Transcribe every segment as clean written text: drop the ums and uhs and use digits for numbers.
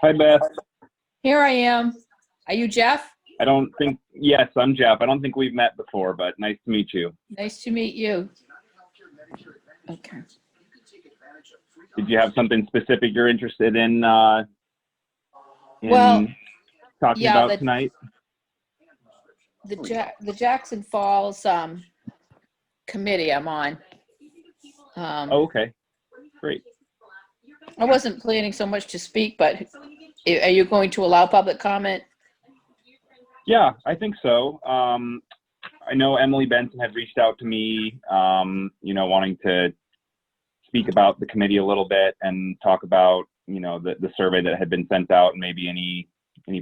Hi, Beth. Here I am. Are you Jeff? I don't think, yes, I'm Jeff. I don't think we've met before, but nice to meet you. Nice to meet you. Okay. Did you have something specific you're interested in Well, talking yeah, about tonight? The Jackson Falls committee I'm on. Oh, okay, great. I wasn't planning so much to speak, but are you going to allow public comment? Yeah, I think so. I know Emily Benson had reached out to me, wanting to speak about the committee a little bit and talk about, the survey that had been sent out and maybe any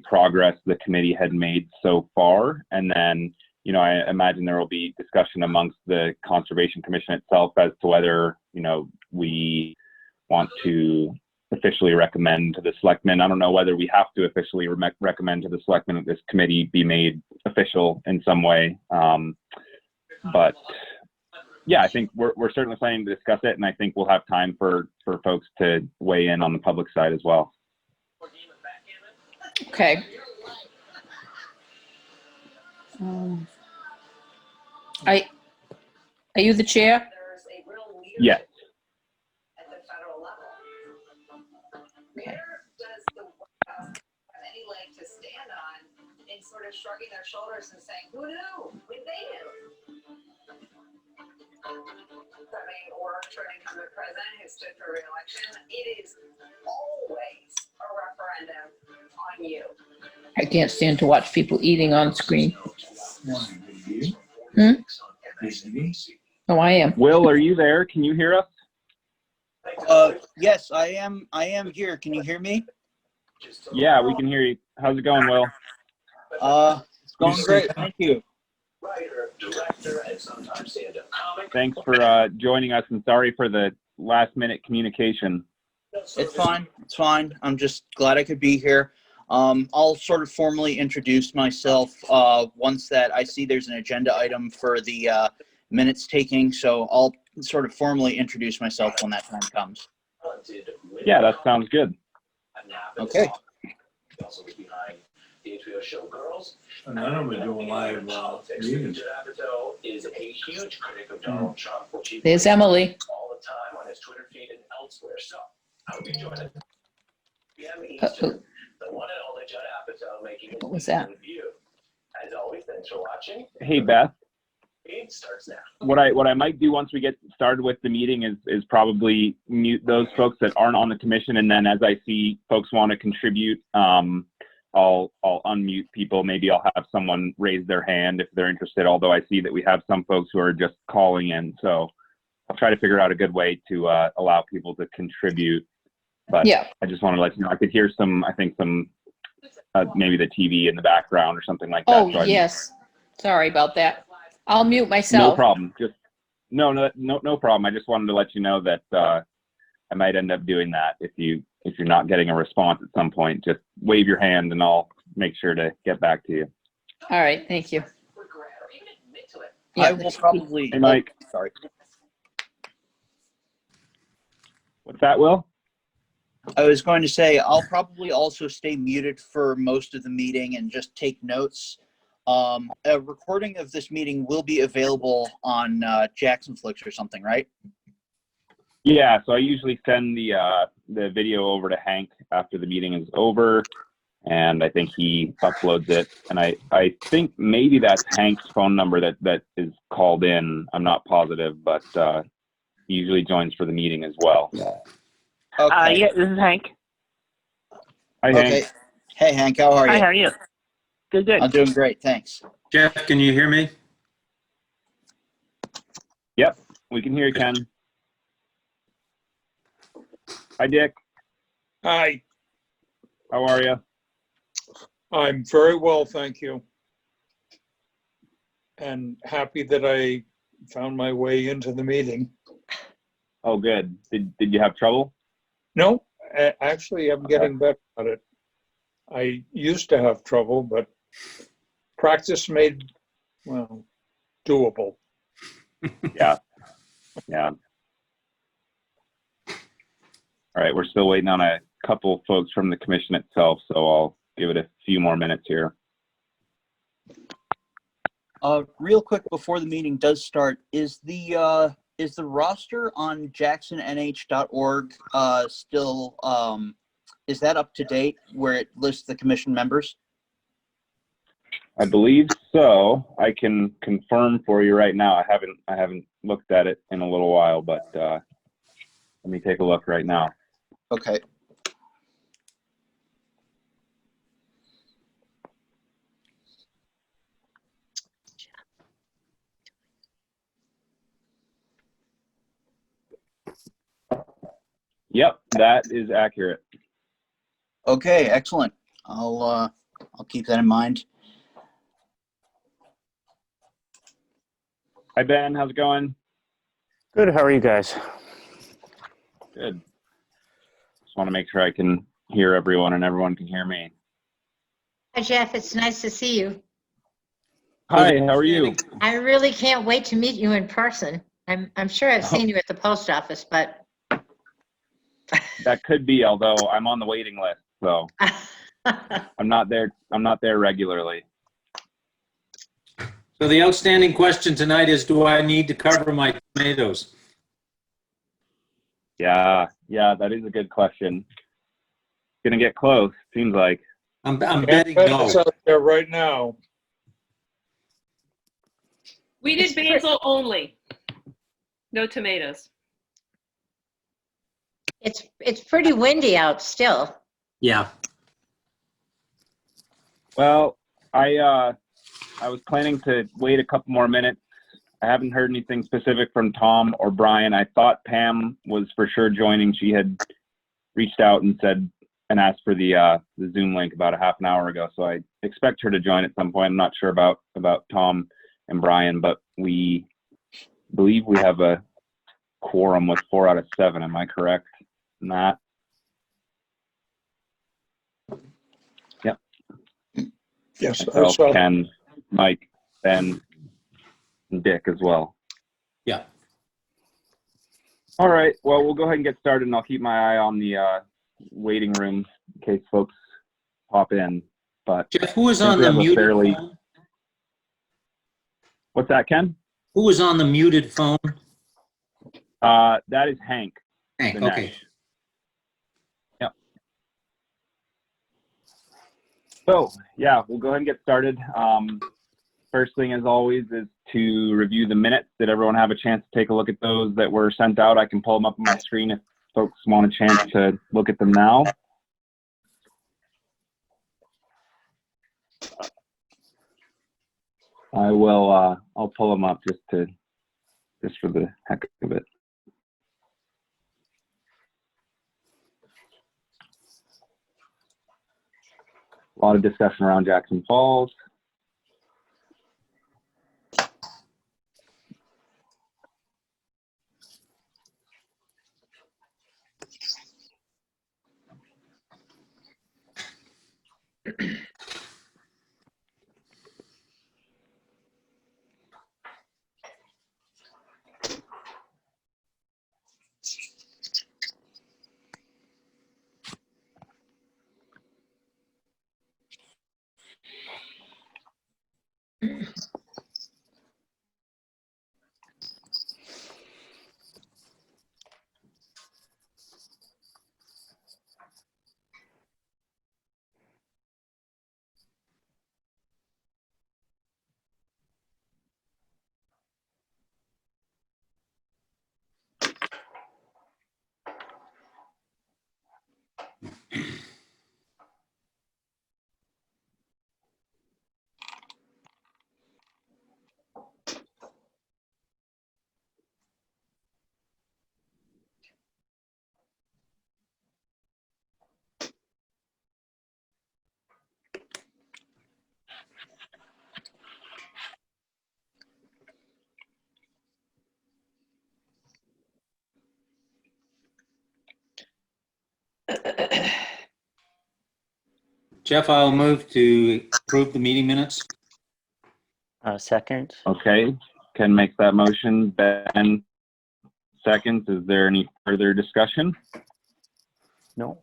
progress the committee had made so far. And then, I imagine there will be discussion amongst the Conservation Commission itself as to whether, we want to officially recommend to the selectmen. I don't know whether we have to officially recommend to the selectmen that this committee be made official in some way. But yeah, I think we're certainly planning to discuss it, and I think we'll have time for folks to weigh in on the public side as well. Okay. Are you the chair? Yes. Okay. Any leg to stand on and sort of shrugging their shoulders and saying, who knew? They knew. I mean, or turning from the president who stood for re-election. It is always a referendum on you. I can't stand to watch people eating on screen. Oh, I am. Will, are you there? Can you hear us? Yes, I am here. Can you hear me? Yeah, we can hear you. How's it going, Will? It's going great. Thank you. Writer, director, and sometimes stand-up comic. Thanks for joining us, and sorry for the last-minute communication. It's fine. It's fine. I'm just glad I could be here. I'll sort of formally introduce myself once that I see there's an agenda item for the minutes taking. So I'll sort of formally introduce myself when that time comes. Yeah, that sounds good. Okay. Also was behind the HBO show Girls. And none of them are doing live meetings. Judd Apatow is a huge critic of Donald Trump, which he There's Emily. all the time on his Twitter feed and elsewhere. So I hope you join it. PM Uh-oh. Eastern, the one and only Judd Apatow making his What was that? review. As always, thanks for watching. Hey, Beth. It starts now. What I might do once we get started with the meeting is probably mute those folks that aren't on the commission, and then as I see folks want to contribute, I'll unmute people. Maybe I'll have someone raise their hand if they're interested, although I see that we have some folks who are just calling in. So I'll try to figure out a good way to allow people to contribute. But Yeah. I just want to let you know, I could hear maybe the TV in the background or something like that. Oh, So yes. Sorry about that. I'll mute No myself. problem. No problem. I just wanted to let you know that I might end up doing that. If you're not getting a response at some point, just wave your hand and I'll make sure to get back to you. All right. Thank you. Regret or even admit to it. I will probably. Hey, Mike. Sorry. What's that, Will? I was going to say I'll probably also stay muted for most of the meeting and just take notes. A recording of this meeting will be available on Jackson Flicks or something, right? Yeah, so I usually send the video over to Hank after the meeting is over, and I think he uploads it. And I think maybe that's Hank's phone number that is called in. I'm not positive, but he usually joins for the meeting as well. Okay. Yeah, this is Hank. Hi, Okay. Hank. Hey, Hank, how are Hi, you? how are you? Good. I'm doing great, thanks. Jeff, can you hear me? Yep, we can hear you, Ken. Hi, Dick. Hi, How are you? I'm very well, thank you. And happy that I found my way into the meeting. Oh, good. Did you have trouble? No, actually, I'm getting better at it. I used to have trouble, but practice made, well, doable. Yeah. All right, we're still waiting on a couple folks from the commission itself, so I'll give it a few more minutes here. Real quick before the meeting does start, is the roster on jacksonnh.org still is that up to date where it lists the commission members? I believe so. I can confirm for you right now. I haven't looked at it in a little while, but let me take a look right now. Okay. Yep, that is accurate. Okay, excellent. I'll keep that in mind. Hi, Ben. How's it going? Good. How are you guys? Good. Just want to make sure I can hear everyone and everyone can hear me. Hi, Jeff. It's nice to see you. Hi, how are you? I really can't wait to meet you in person. I'm sure I've seen you at the post office, but That could be, although I'm on the waiting list, so I'm not there regularly. So the outstanding question tonight is, do I need to cover my tomatoes? Yeah, that is a good question. Gonna get close, seems like. I'm betting no. It's out there right now. We did basil only. No tomatoes. it's pretty windy out still. Yeah. Well, I was planning to wait a couple more minutes. I haven't heard anything specific from Tom or Brian. I thought Pam was for sure joining. She had reached out and said and asked for the Zoom link about a half an hour ago. So I expect her to join at some point. I'm not sure about Tom and Brian, but we believe we have a quorum with 4 out of 7. Am I correct in that? Yep. Yes, I Myself, saw. Ken, Mike, Ben, and Dick as well. Yeah. All right. Well, we'll go ahead and get started, and I'll keep my eye on the waiting room in case folks pop in. But Jeff, who was I think on we the have a muted fairly- phone? What's that, Ken? Who was on the muted phone? That is Hank. Hank, Dinesh. okay. Yep. So, yeah, we'll go ahead and get started. First thing, as always, is to review the minutes. Did everyone have a chance to take a look at those that were sent out? I can pull them up on my screen if folks want a chance to look at them now. I will, I'll pull them up just for the heck of it. A lot of discussion around Jackson Falls. Jeff, I'll move to approve the meeting minutes. Second. Okay, Ken makes that motion. Ben seconds. Is there any further discussion? No.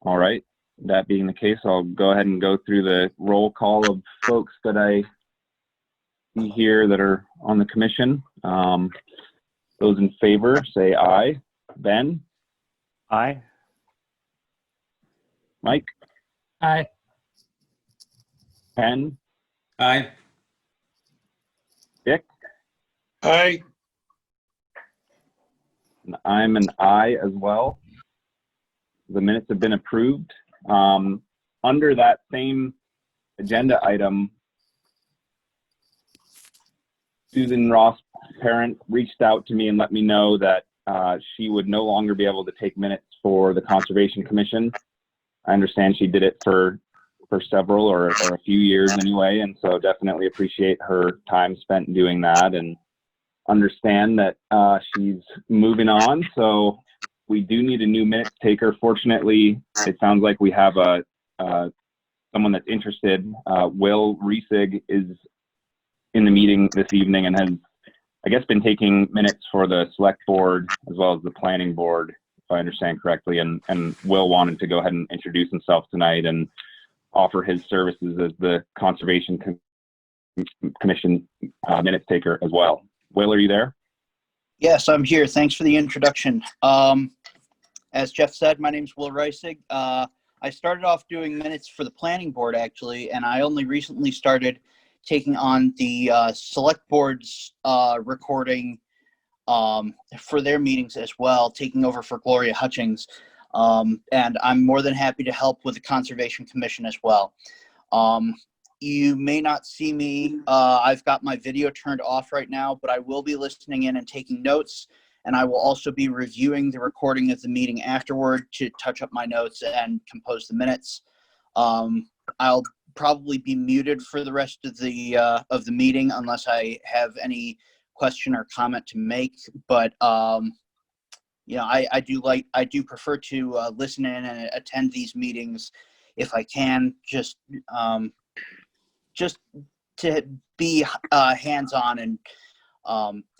All right. That being the case, I'll go ahead and go through the roll call of folks that I see here that are on the commission. Those in favor, say aye. Ben? Aye. Mike? Aye. Ken? Aye. Dick? Aye. And I'm an aye as well. The minutes have been approved. Under that same agenda item, Susan Ross parent reached out to me and let me know that she would no longer be able to take minutes for the Conservation Commission. I understand she did it for several or a few years anyway, and so definitely appreciate her time spent doing that and understand that she's moving on. So we do need a new minutes taker. Fortunately, it sounds like we have someone that's interested. Will Reesig is in the meeting this evening and has, I guess, been taking minutes for the select board as well as the planning board, if I understand correctly. And Will wanted to go ahead and introduce himself tonight and offer his services as the Conservation Commission minutes taker as well. Will, are you there? Yes, I'm here. Thanks for the introduction. As Jeff said, my name's Will Reisig. I started off doing minutes for the planning board, actually, and I only recently started taking on the select board's recording for their meetings as well, taking over for Gloria Hutchings. And I'm more than happy to help with the Conservation Commission as well. You may not see me. I've got my video turned off right now, but I will be listening in and taking notes. And I will also be reviewing the recording of the meeting afterward to touch up my notes and compose the minutes. I'll probably be muted for the rest of the meeting unless I have any question or comment to make. But you know, I do prefer to listen in and attend these meetings if I can, just to be hands-on and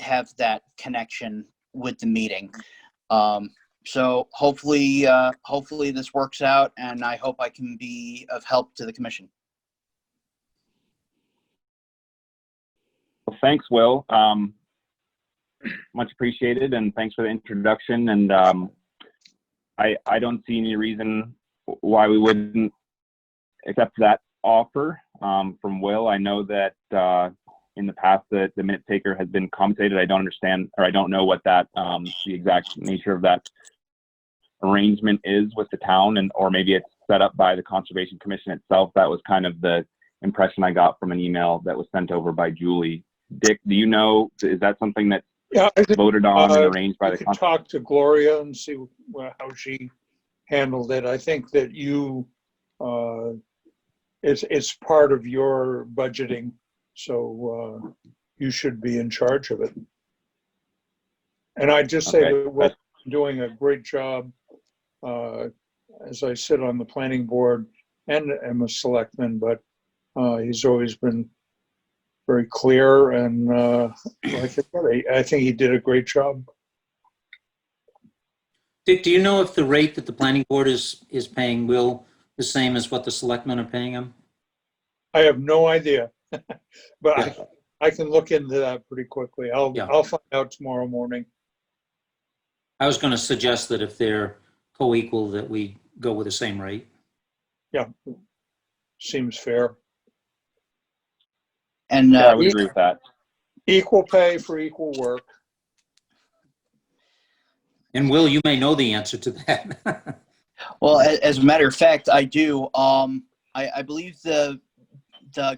have that connection with the meeting. So hopefully this works out, and I hope I can be of help to the commission. Well, thanks, Will. Much appreciated, and thanks for the introduction. And I don't see any reason why we wouldn't accept that offer from Will. I know that in the past the minute taker has been compensated. I don't understand, or I don't know what that the exact nature of that arrangement is with the town, and or maybe it's set up by the Conservation Commission itself. That was kind of the impression I got from an email that was sent over by Julie. Dick, do you know, is that something that voted on and arranged by the Conservation? Talk to Gloria and see how she handled it. I think that you, it's part of your budgeting, so you should be in charge of it. And I just say that we're doing a great job. As I sit on the planning board and am a selectman, but he's always been very clear, and I think he did a great job. Dick, do you know if the rate that the planning board is paying Will the same as what the selectmen are paying him? I have no idea, but yeah. I can look into that pretty quickly. I'll find out tomorrow morning. I was going to suggest that if they're co-equal, that we go with the same rate. Yeah, seems fair. And yeah, I would agree with that. Equal pay for equal work. And Will, you may know the answer to that. Well, as a matter of fact, I do. I believe the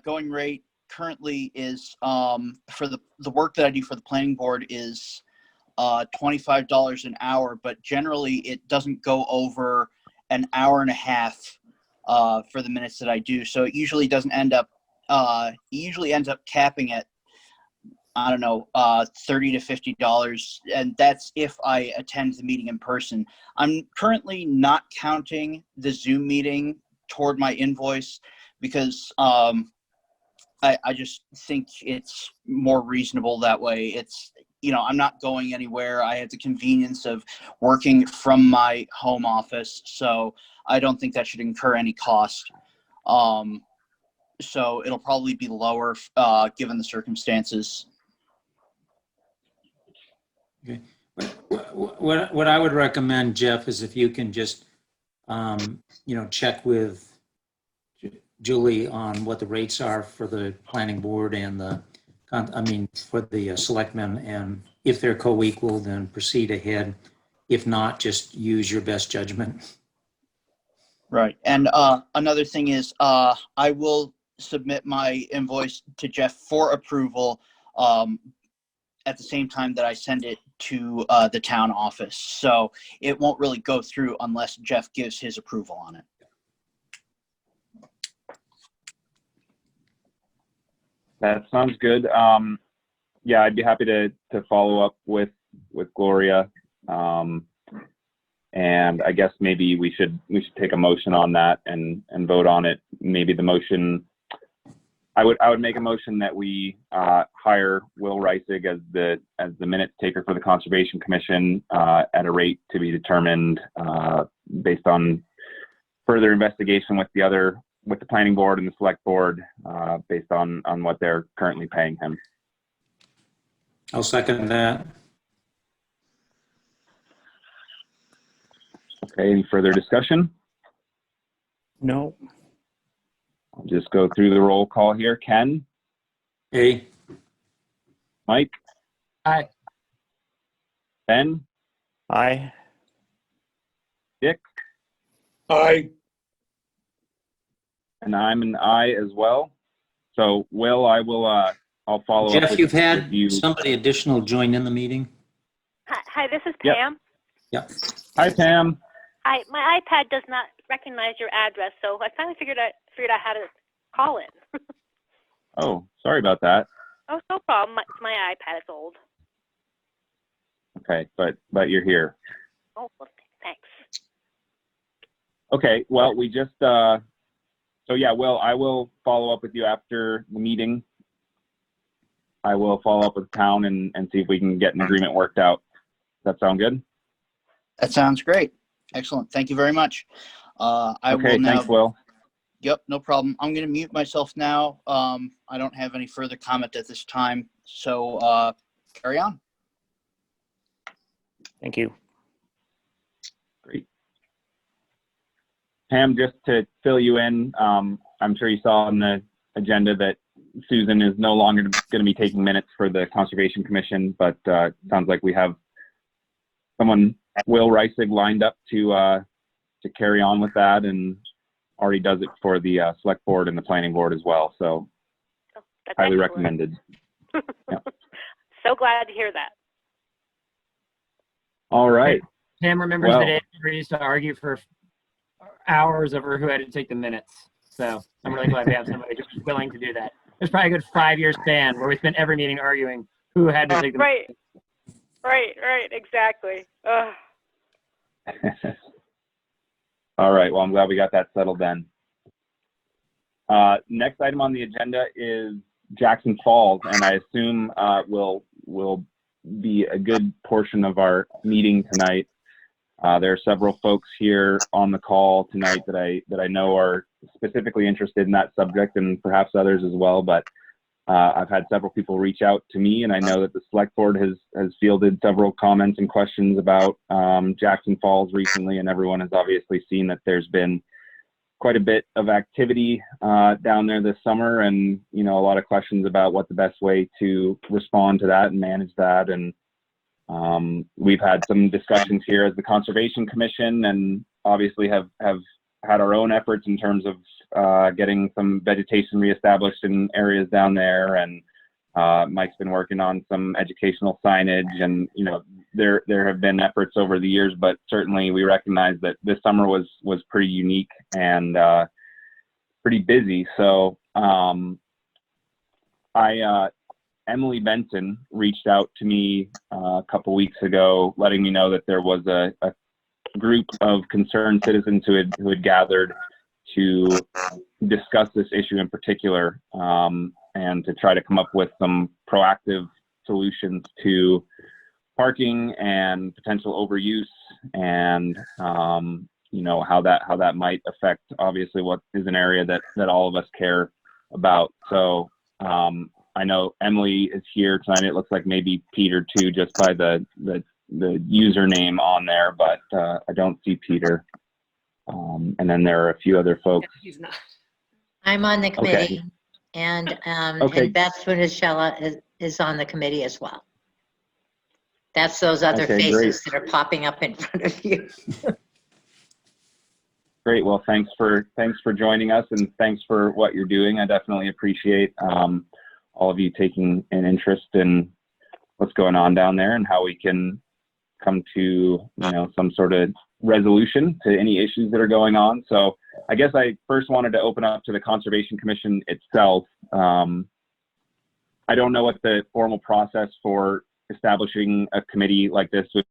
going rate currently is for the work that I do for the planning board is $25 an hour, but generally it doesn't go over an hour and a half for the minutes that I do. So it usually doesn't end up. It usually ends up capping at, I don't know, $30 to $50, and that's if I attend the meeting in person. I'm currently not counting the Zoom meeting toward my invoice because I just think it's more reasonable that way. I'm not going anywhere. I have the convenience of working from my home office, so I don't think that should incur any cost. So it'll probably be lower, given the circumstances. Okay. What I would recommend, Jeff, is if you can just, check with Julie on what the rates are for the planning board and for the selectmen, and if they're co-equal, then proceed ahead. If not, just use your best judgment. Right. And another thing is, I will submit my invoice to Jeff for approval at the same time that I send it to the town office. So it won't really go through unless Jeff gives his approval on it. That sounds good. Yeah, I'd be happy to follow up with Gloria. And I guess maybe we should take a motion on that and vote on it. Maybe the motion, I would make a motion that we hire Will Reisig as the minutes taker for the Conservation Commission at a rate to be determined based on further investigation with the planning board and the select board based on what they're currently paying him. I'll second that. Okay, any further discussion? No. I'll just go through the roll call here. Ken? Hey. Mike? Aye. Ben? Aye. Dick? Aye. And I'm an aye as well. So Will, I'll follow up Jeff, with you've had you. somebody additional join in the meeting? Hi, this is Yep. Pam. Yeah. Hi, Pam. Hi, my iPad does not recognize your address, so I finally figured out how to call in. Oh, sorry about that. Oh, no problem. My iPad is old. Okay, but you're here. Oh, well, thanks. Okay, well, we just, so yeah, Will, I will follow up with you after the meeting. I will follow up with town and see if we can get an agreement worked out. Does that sound good? That sounds great. Excellent. Thank you very much. I Okay, will now. thanks, Will. Yep, no problem. I'm going to mute myself now. I don't have any further comment at this time. So carry on. Thank you. Great. Pam, just to fill you in, I'm sure you saw on the agenda that Susan is no longer going to be taking minutes for the Conservation Commission, but it sounds like we have someone, Will Reisig, lined up to carry on with that, and already does it for the Select Board and the Planning Board as well. So That's highly excellent. recommended. Yeah. So glad to hear that. All right. Pam remembers Well- the day we used to argue for hours over who had to take the minutes. So I'm really glad we have somebody just willing to do that. There's probably a good 5-year span where we spent every meeting arguing who had to take the Right. Right, exactly. Ugh. All right. Well, I'm glad we got that settled then. Next item on the agenda is Jackson Falls, and I assume will be a good portion of our meeting tonight. There are several folks here on the call tonight that I know are specifically interested in that subject, and perhaps others as well. But I've had several people reach out to me, and I know that the Select Board has fielded several comments and questions about Jackson Falls recently, and everyone has obviously seen that there's been quite a bit of activity down there this summer, and a lot of questions about what the best way to respond to that and manage that. And we've had some discussions here as the Conservation Commission, and obviously have had our own efforts in terms of getting some vegetation reestablished in areas down there. And Mike's been working on some educational signage, and there have been efforts over the years, but certainly we recognize that this summer was pretty unique and pretty busy. So Emily Benson reached out to me a couple weeks ago, letting me know that there was a group of concerned citizens who had gathered to discuss this issue in particular, and to try to come up with some proactive solutions to parking and potential overuse, and you know, how that might affect obviously what is an area that all of us care about. So I know Emily is here tonight. It looks like maybe Peter too, just by the username on there, but I don't see Peter. And then there are a few other folks. He's not. I'm on the committee, Okay. and Okay. and Beth Swinischella is on the committee as well. That's those other Okay, faces that are popping up in front of you. Great. Well, thanks for joining us, and thanks for what you're doing. I definitely appreciate all of you taking an interest in what's going on down there and how we can come to, you know, some sort of resolution to any issues that are going on. So I guess I first wanted to open up to the Conservation Commission itself. I don't know what the formal process for establishing a committee like this would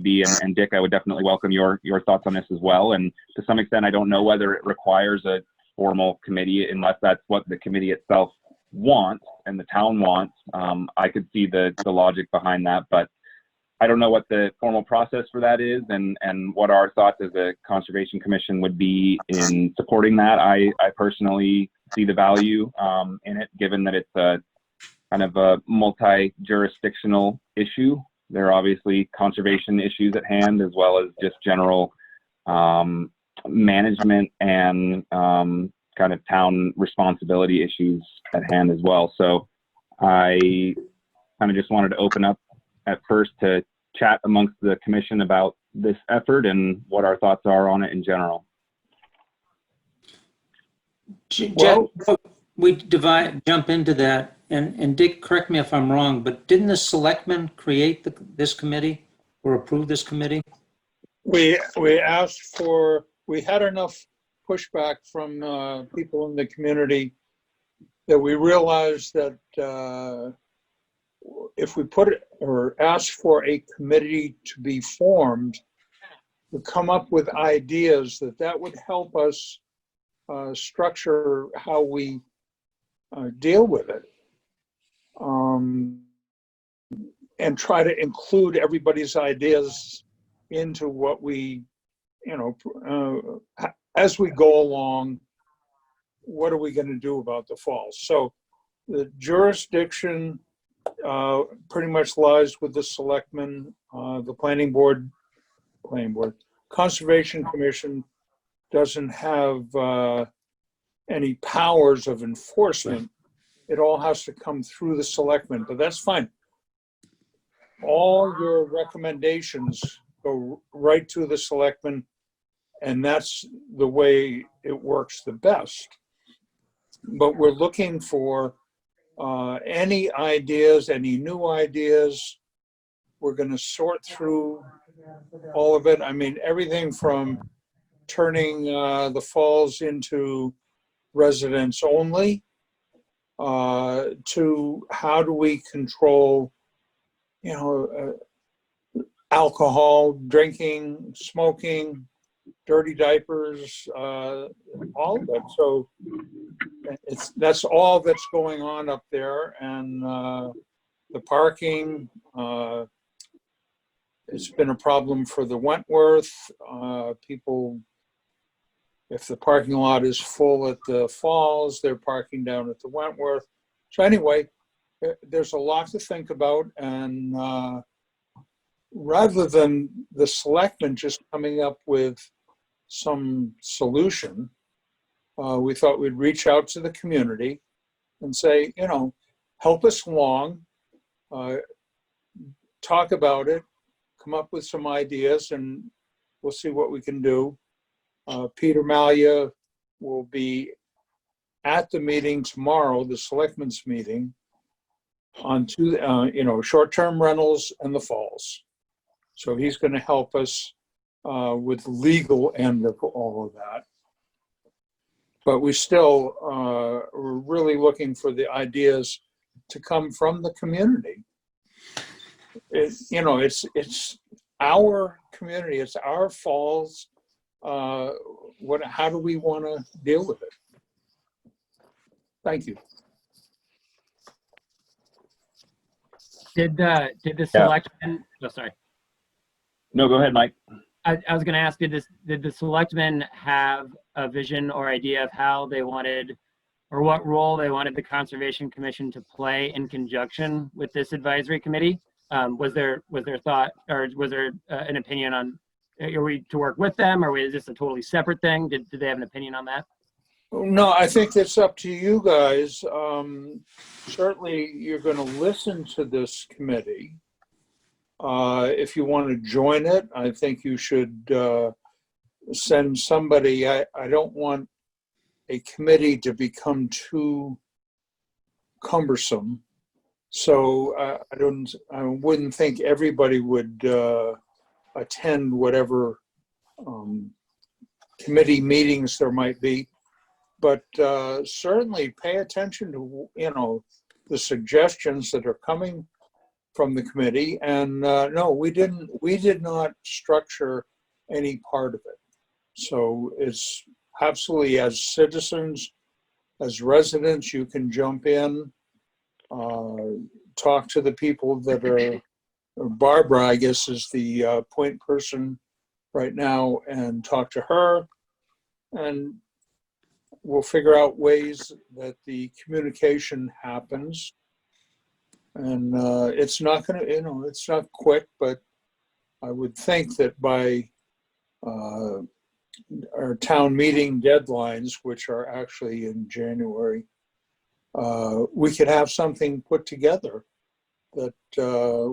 be, and Dick, I would definitely welcome your thoughts on this as well. And to some extent, I don't know whether it requires a formal committee unless that's what the committee itself wants and the town wants. I could see the logic behind that, but I don't know what the formal process for that is, and what our thoughts as a Conservation Commission would be in supporting that. I personally see the value in it, given that it's a kind of a multi-jurisdictional issue. There are obviously conservation issues at hand, as well as just general management and kind of town responsibility issues at hand as well. So I kind of just wanted to open up at first to chat amongst the commission about this effort and what our thoughts are on it in general. Jeff, we jump into that, and Dick, correct me if I'm wrong, but didn't the selectmen create this committee or approve this committee? We asked for, we had enough pushback from people in the community that we realized that if we put it or ask for a committee to be formed to come up with ideas, that would help us structure how we deal with it, and try to include everybody's ideas into what we, you know, as we go along, what are we going to do about the falls? So the jurisdiction pretty much lies with the selectmen, the planning board, Conservation Commission doesn't have any powers of enforcement. It all has to come through the selectmen, but that's fine. All your recommendations go right to the selectmen, and that's the way it works the best. But we're looking for any ideas, any new ideas. We're going to sort through all of it. I mean, everything from turning the falls into residents only to how do we control, you know, alcohol, drinking, smoking, dirty diapers, all of it. So that's all that's going on up there. And the parking, it's been a problem for the Wentworth. People, if the parking lot is full at the falls, they're parking down at the Wentworth. So anyway, there's a lot to think about. And rather than the selectmen just coming up with some solution, we thought we'd reach out to the community and say, you know, help us along, talk about it, come up with some ideas, and we'll see what we can do. Peter Malia will be at the meeting tomorrow, the selectmen's meeting, on you know, short-term rentals and the falls. So he's going to help us with the legal end of all of that. But we still we're really looking for the ideas to come from the community. You know, it's our community, it's our falls. How do we want to deal with it? Thank you. Did the selectmen, oh, sorry. No, go ahead, Mike. I was going to ask, did the selectmen have a vision or idea of how they wanted, or what role they wanted the Conservation Commission to play in conjunction with this advisory committee? Was there thought, or was there an opinion on, are we to work with them, or is this a totally separate thing? Did they have an opinion on that? No, I think it's up to you guys. Certainly, you're going to listen to this committee. If you want to join it, I think you should send somebody. I don't want a committee to become too cumbersome. So I wouldn't think everybody would attend whatever committee meetings there might be. But certainly pay attention to, the suggestions that are coming from the committee. And no, we did not structure any part of it. So it's absolutely, as citizens, as residents, you can jump in, talk to the people that are, Barbara, I guess, is the point person right now, and talk to her. And we'll figure out ways that the communication happens. And it's not going to, it's not quick, but I would think that by our town meeting deadlines, which are actually in January, we could have something put together that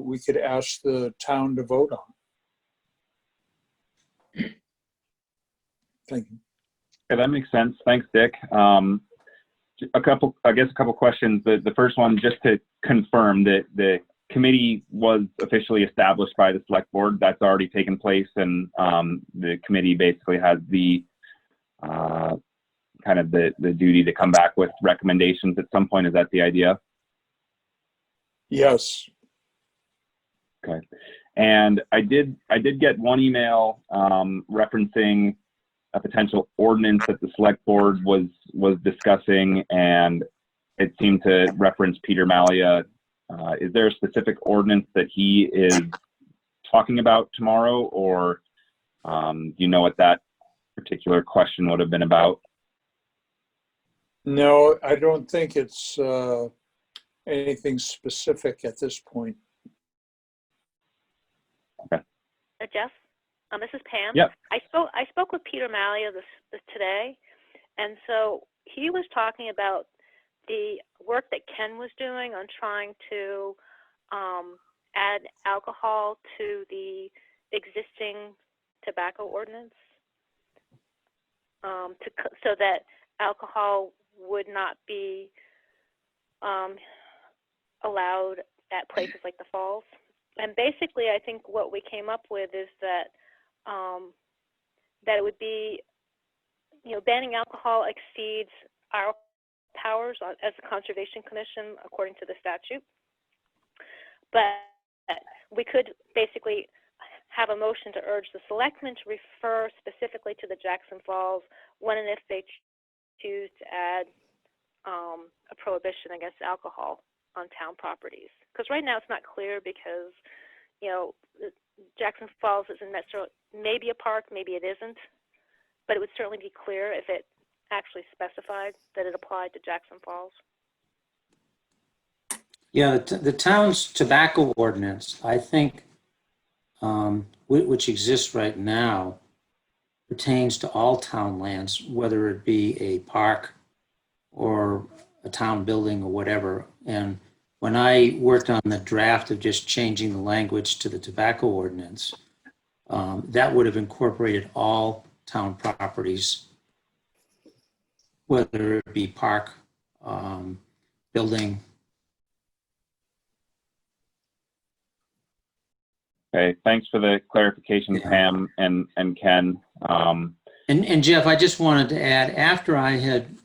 we could ask the town to vote on. Thank you. Okay, that makes sense. Thanks, Dick. A couple questions. The first one, just to confirm that the committee was officially established by the select board. That's already taken place, and the committee basically has the kind of the duty to come back with recommendations at some point. Is that the idea? Yes. Okay. And I did get one email referencing a potential ordinance that the select board was discussing, and it seemed to reference Peter Malia. Is there a specific ordinance that he is talking about tomorrow, or do you know what that particular question would have been about? No, I don't think it's anything specific at this point. Okay. Jeff, this is Pam. Yep. I spoke with Peter Malia this today, and so he was talking about the work that Ken was doing on trying to add alcohol to the existing tobacco ordinance, so that alcohol would not be allowed at places like the Falls. And basically, I think what we came up with is that that it would be, banning alcohol exceeds our powers as a Conservation Commission according to the statute. But we could basically have a motion to urge the selectmen to refer specifically to the Jackson Falls when and if they choose to add a prohibition against alcohol on town properties. Because right now it's not clear because, Jackson Falls isn't necessarily, maybe a park, maybe it isn't, but it would certainly be clear if it actually specified that it applied to Jackson Falls. Yeah, the town's tobacco ordinance, I think, which exists right now, pertains to all town lands, whether it be a park or a town building or whatever. And when I worked on the draft of just changing the language to the tobacco ordinance, that would have incorporated all town properties, whether it be park, building. Okay, thanks for the clarification, Pam and Ken. And Jeff, I just wanted to add, after I had,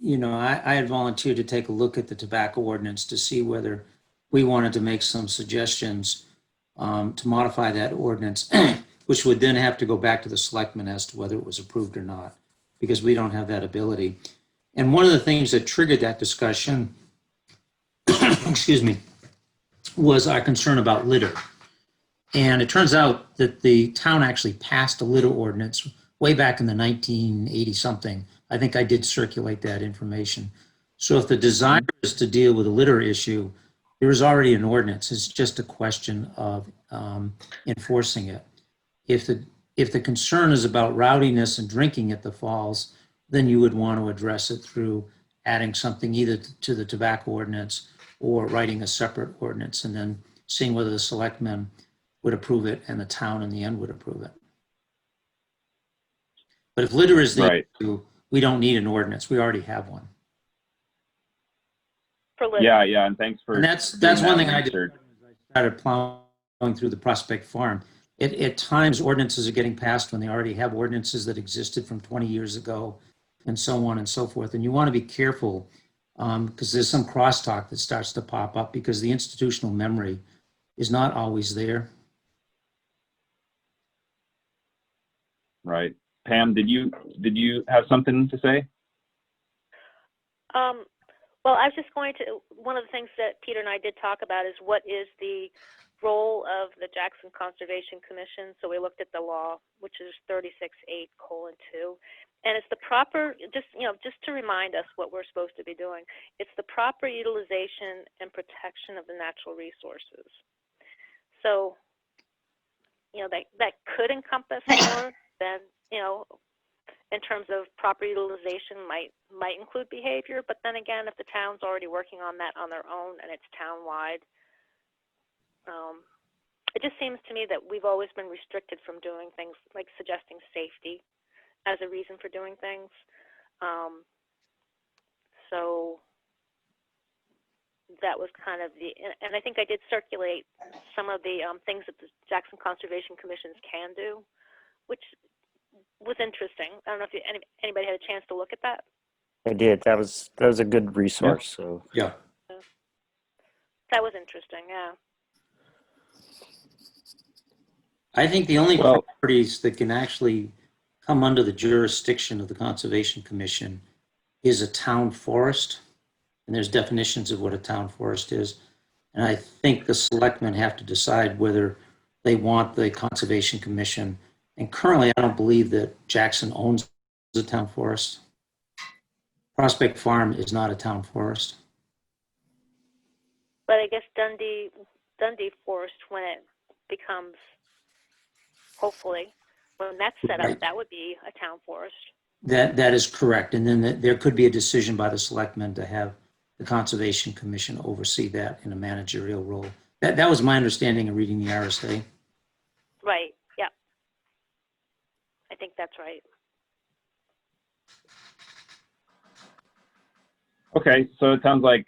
I had volunteered to take a look at the tobacco ordinance to see whether we wanted to make some suggestions to modify that ordinance, which would then have to go back to the selectmen as to whether it was approved or not, because we don't have that ability. And one of the things that triggered that discussion, excuse me, was our concern about litter. And it turns out that the town actually passed a litter ordinance way back in the 1980 something. I think I did circulate that information. So if the desire is to deal with a litter issue, there is already an ordinance. It's just a question of enforcing it. If the concern is about rowdiness and drinking at the falls, then you would want to address it through adding something either to the tobacco ordinance or writing a separate ordinance and then seeing whether the selectmen would approve it and the town in the end would approve it. But if litter is the Right. issue, we don't need an ordinance. We already have one. For litter. Yeah, and thanks for. And that's doing one that thing I did. research. I started plowing through the Prospect Farm. At times, ordinances are getting passed when they already have ordinances that existed from 20 years ago and so on and so forth. And you want to be careful because there's some crosstalk that starts to pop up because the institutional memory is not always there. Right. Pam, did you have something to say? Well, I was just going to, one of the things that Peter and I did talk about is what is the role of the Jackson Conservation Commission. So we looked at the law, which is 36(8):2. And it's the proper, just to remind us what we're supposed to be doing. It's the proper utilization and protection of the natural resources. So, that could encompass more than, in terms of proper utilization might include behavior, but then again, if the town's already working on that on their own and it's town-wide, it just seems to me that we've always been restricted from doing things like suggesting safety as a reason for doing things. So that was kind of and I think I did circulate some of the things that the Jackson Conservation Commissions can do, which was interesting. I don't know if anybody had a chance to look at that. I did. That was a good resource. So Yeah. That was interesting, yeah. I think the only Well- properties that can actually come under the jurisdiction of the Conservation Commission is a town forest. And there's definitions of what a town forest is. And I think the selectmen have to decide whether they want the Conservation Commission. And currently, I don't believe that Jackson owns a town forest. Prospect Farm is not a town forest. But I guess Dundee Forest, when it becomes, hopefully, when that's set up, Right. that would be a town forest. That is correct. And then there could be a decision by the selectmen to have the Conservation Commission oversee that in a managerial role. That was my understanding of reading the RSA. Right, yeah. I think that's right. Okay, so it sounds like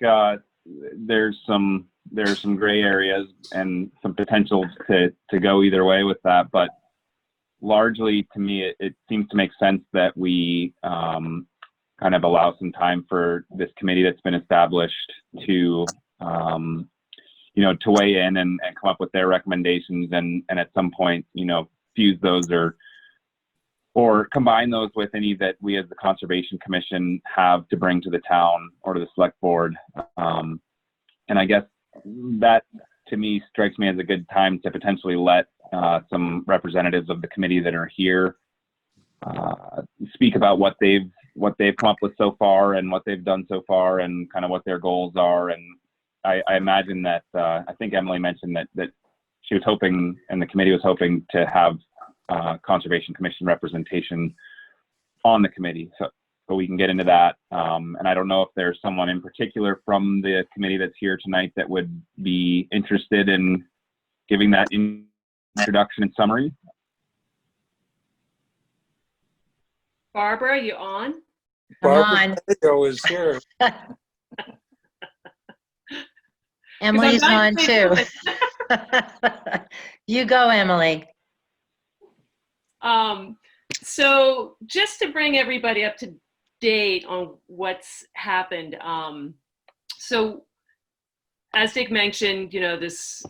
there's some gray areas and some potential to go either way with that, but largely to me it seems to make sense that we kind of allow some time for this committee that's been established to to weigh in and come up with their recommendations and at some point fuse those or combine those with any that we as the Conservation Commission have to bring to the town or to the select board. And I guess that to me strikes me as a good time to potentially let some representatives of the committee that are here speak about what they've come up with so far and what they've done so far and kind of what their goals are. And I imagine that I think Emily mentioned that she was hoping and the committee was hoping to have Conservation Commission representation on the committee. So we can get into that. And I don't know if there's someone in particular from the committee that's here tonight that would be interested in giving that introduction and summary. Barbara, you on? Barbara Mayo is here. Emily's on Because too. I'm You go, Emily. So just to bring everybody up to date on what's happened. So as Dick mentioned, this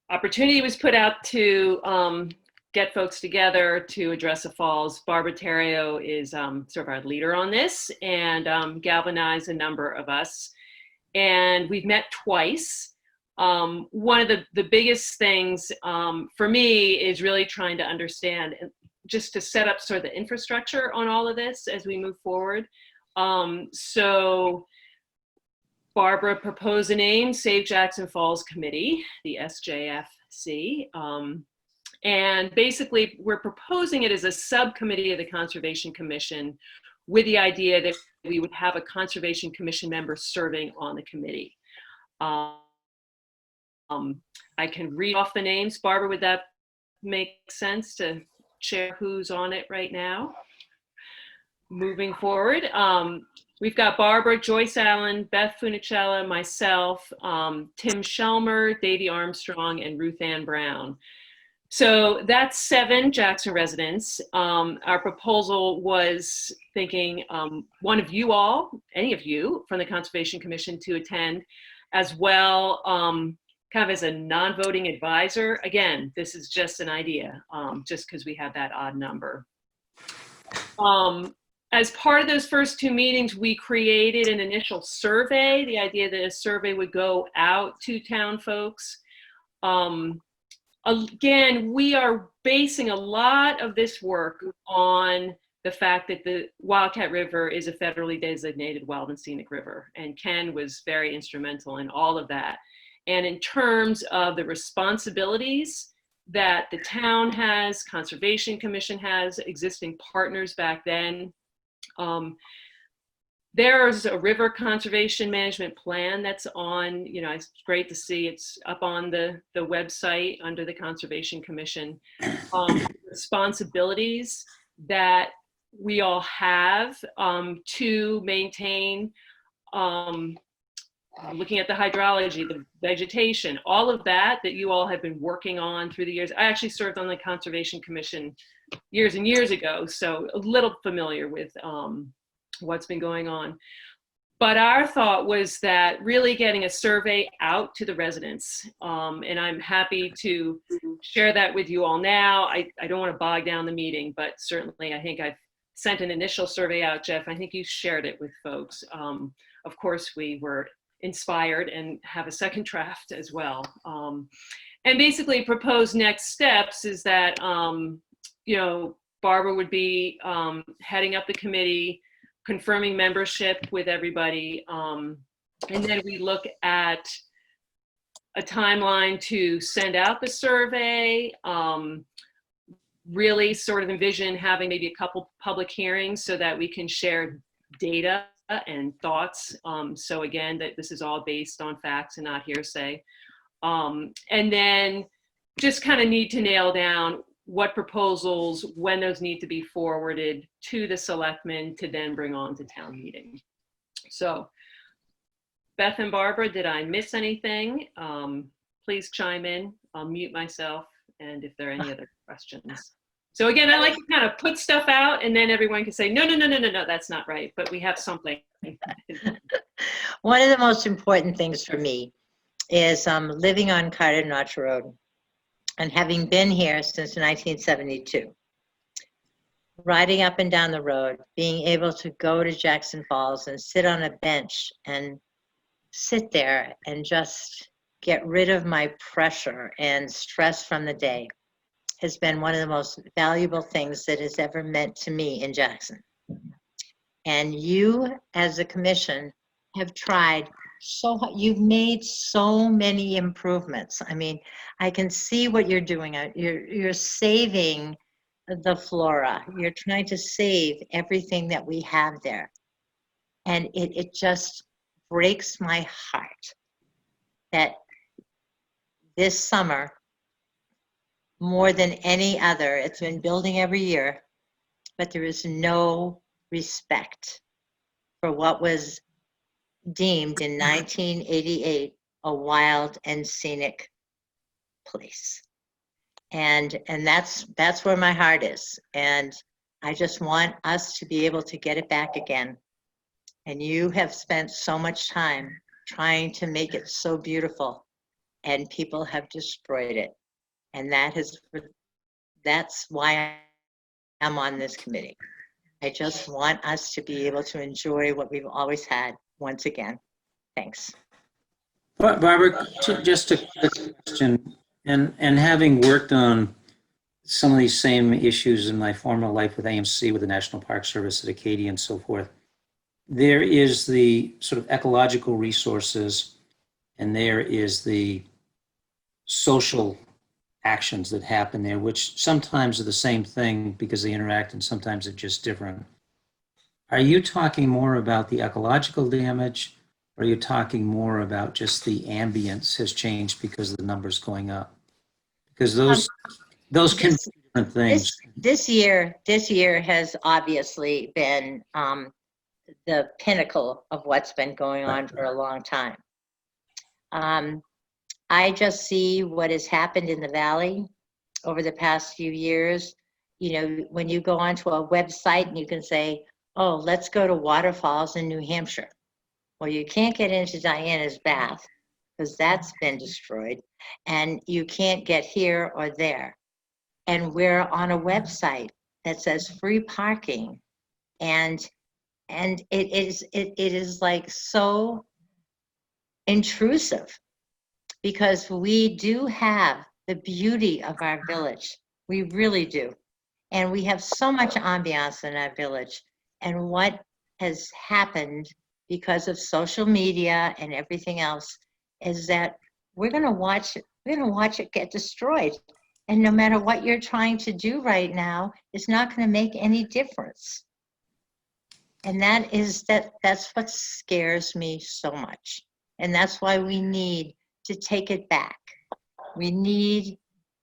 opportunity was put out to get folks together to address the falls. Barbara Terrio is sort of our leader on this and galvanized a number of us. and we've met twice. One of the biggest things for me is really trying to understand and just to set up sort of the infrastructure on all of this as we move forward. So Barbara proposed a name, Save Jackson Falls Committee, the SJFC. And basically, we're proposing it as a subcommittee of the Conservation Commission with the idea that we would have a Conservation Commission member serving on the committee. I can read off the names. Barbara, would that make sense to share who's on it right now? Moving forward, we've got Barbara, Joyce Allen, Beth Funicella, myself, Tim Shelmer, Davey Armstrong, and Ruth Ann Brown. So that's 7 Jackson residents. Our proposal was thinking one of you all, any of you from the Conservation Commission to attend, as well, kind of as a non-voting advisor. Again, this is just an idea, just because we have that odd number. As part of those first 2 meetings, we created an initial survey, the idea that a survey would go out to town folks. Again, we are basing a lot of this work on the fact that the Wildcat River is a federally designated wild and scenic river, and Ken was very instrumental in all of that. And in terms of the responsibilities that the town has, Conservation Commission has, existing partners back then, there's a river conservation management plan that's on, you know, it's great to see it's up on the website under the Conservation Commission. Responsibilities that we all have to maintain, looking at the hydrology, the vegetation, all of that you all have been working on through the years. I actually served on the Conservation Commission years and years ago, so a little familiar with what's been going on. But our thought was that really getting a survey out to the residents, and I'm happy to share that with you all now. I don't want to bog down the meeting, but certainly I think I've sent an initial survey out, Jeff. I think you shared it with folks. Of course, we were inspired and have a second draft as well. And basically proposed next steps is that, you know, Barbara would be heading up the committee, confirming membership with everybody. And then we look at a timeline to send out the survey, really sort of envision having maybe a couple public hearings so that we can share data and thoughts. So again, that this is all based on facts and not hearsay. And then just kind of need to nail down what proposals, when those need to be forwarded to the selectmen to then bring on to town meeting. So Beth and Barbara, did I miss anything? Please chime in. I'll mute myself, and if there are any other questions. So again, I like to kind of put stuff out and then everyone can say, no, that's not right, but we have something. One of the most important things for me is living on Carter Notch Road and having been here since 1972. Riding up and down the road, being able to go to Jackson Falls and sit on a bench and sit there and just get rid of my pressure and stress from the day has been one of the most valuable things that has ever meant to me in Jackson. And you, as a commission, have tried so hard. You've made so many improvements. I mean, I can see what you're doing. You're saving the flora. You're trying to save everything that we have there. And it just breaks my heart that this summer, more than any other, it's been building every year, but there is no respect for what was deemed in 1988 a wild and scenic place. And that's where my heart is. And I just want us to be able to get it back again. And you have spent so much time trying to make it so beautiful, and people have destroyed it. And that's why I'm on this committee. I just want us to be able to enjoy what we've always had once again. Thanks. Barbara, just a quick question, and having worked on some of these same issues in my former life with AMC, with the National Park Service at Acadia and so forth, there is the sort of ecological resources and there is the social actions that happen there, which sometimes are the same thing because they interact and sometimes they're just different. Are you talking more about the ecological damage, or are you talking more about just the ambience has changed because of the numbers going up? Because those can be different things. This year has obviously been the pinnacle of what's been going on for a long time. I just see what has happened in the Valley over the past few years. You know, when you go onto a website and you can say, oh, let's go to waterfalls in New Hampshire. Well, you can't get into Diana's Bath because that's been destroyed, and you can't get here or there. And we're on a website that says free parking, and it is like so intrusive, because we do have the beauty of our village. We really do. And we have so much ambiance in our village. And what has happened because of social media and everything else is that we're going to watch it get destroyed. And no matter what you're trying to do right now, it's not going to make any difference. And that's what scares me so much. And that's why we need to take it back. We need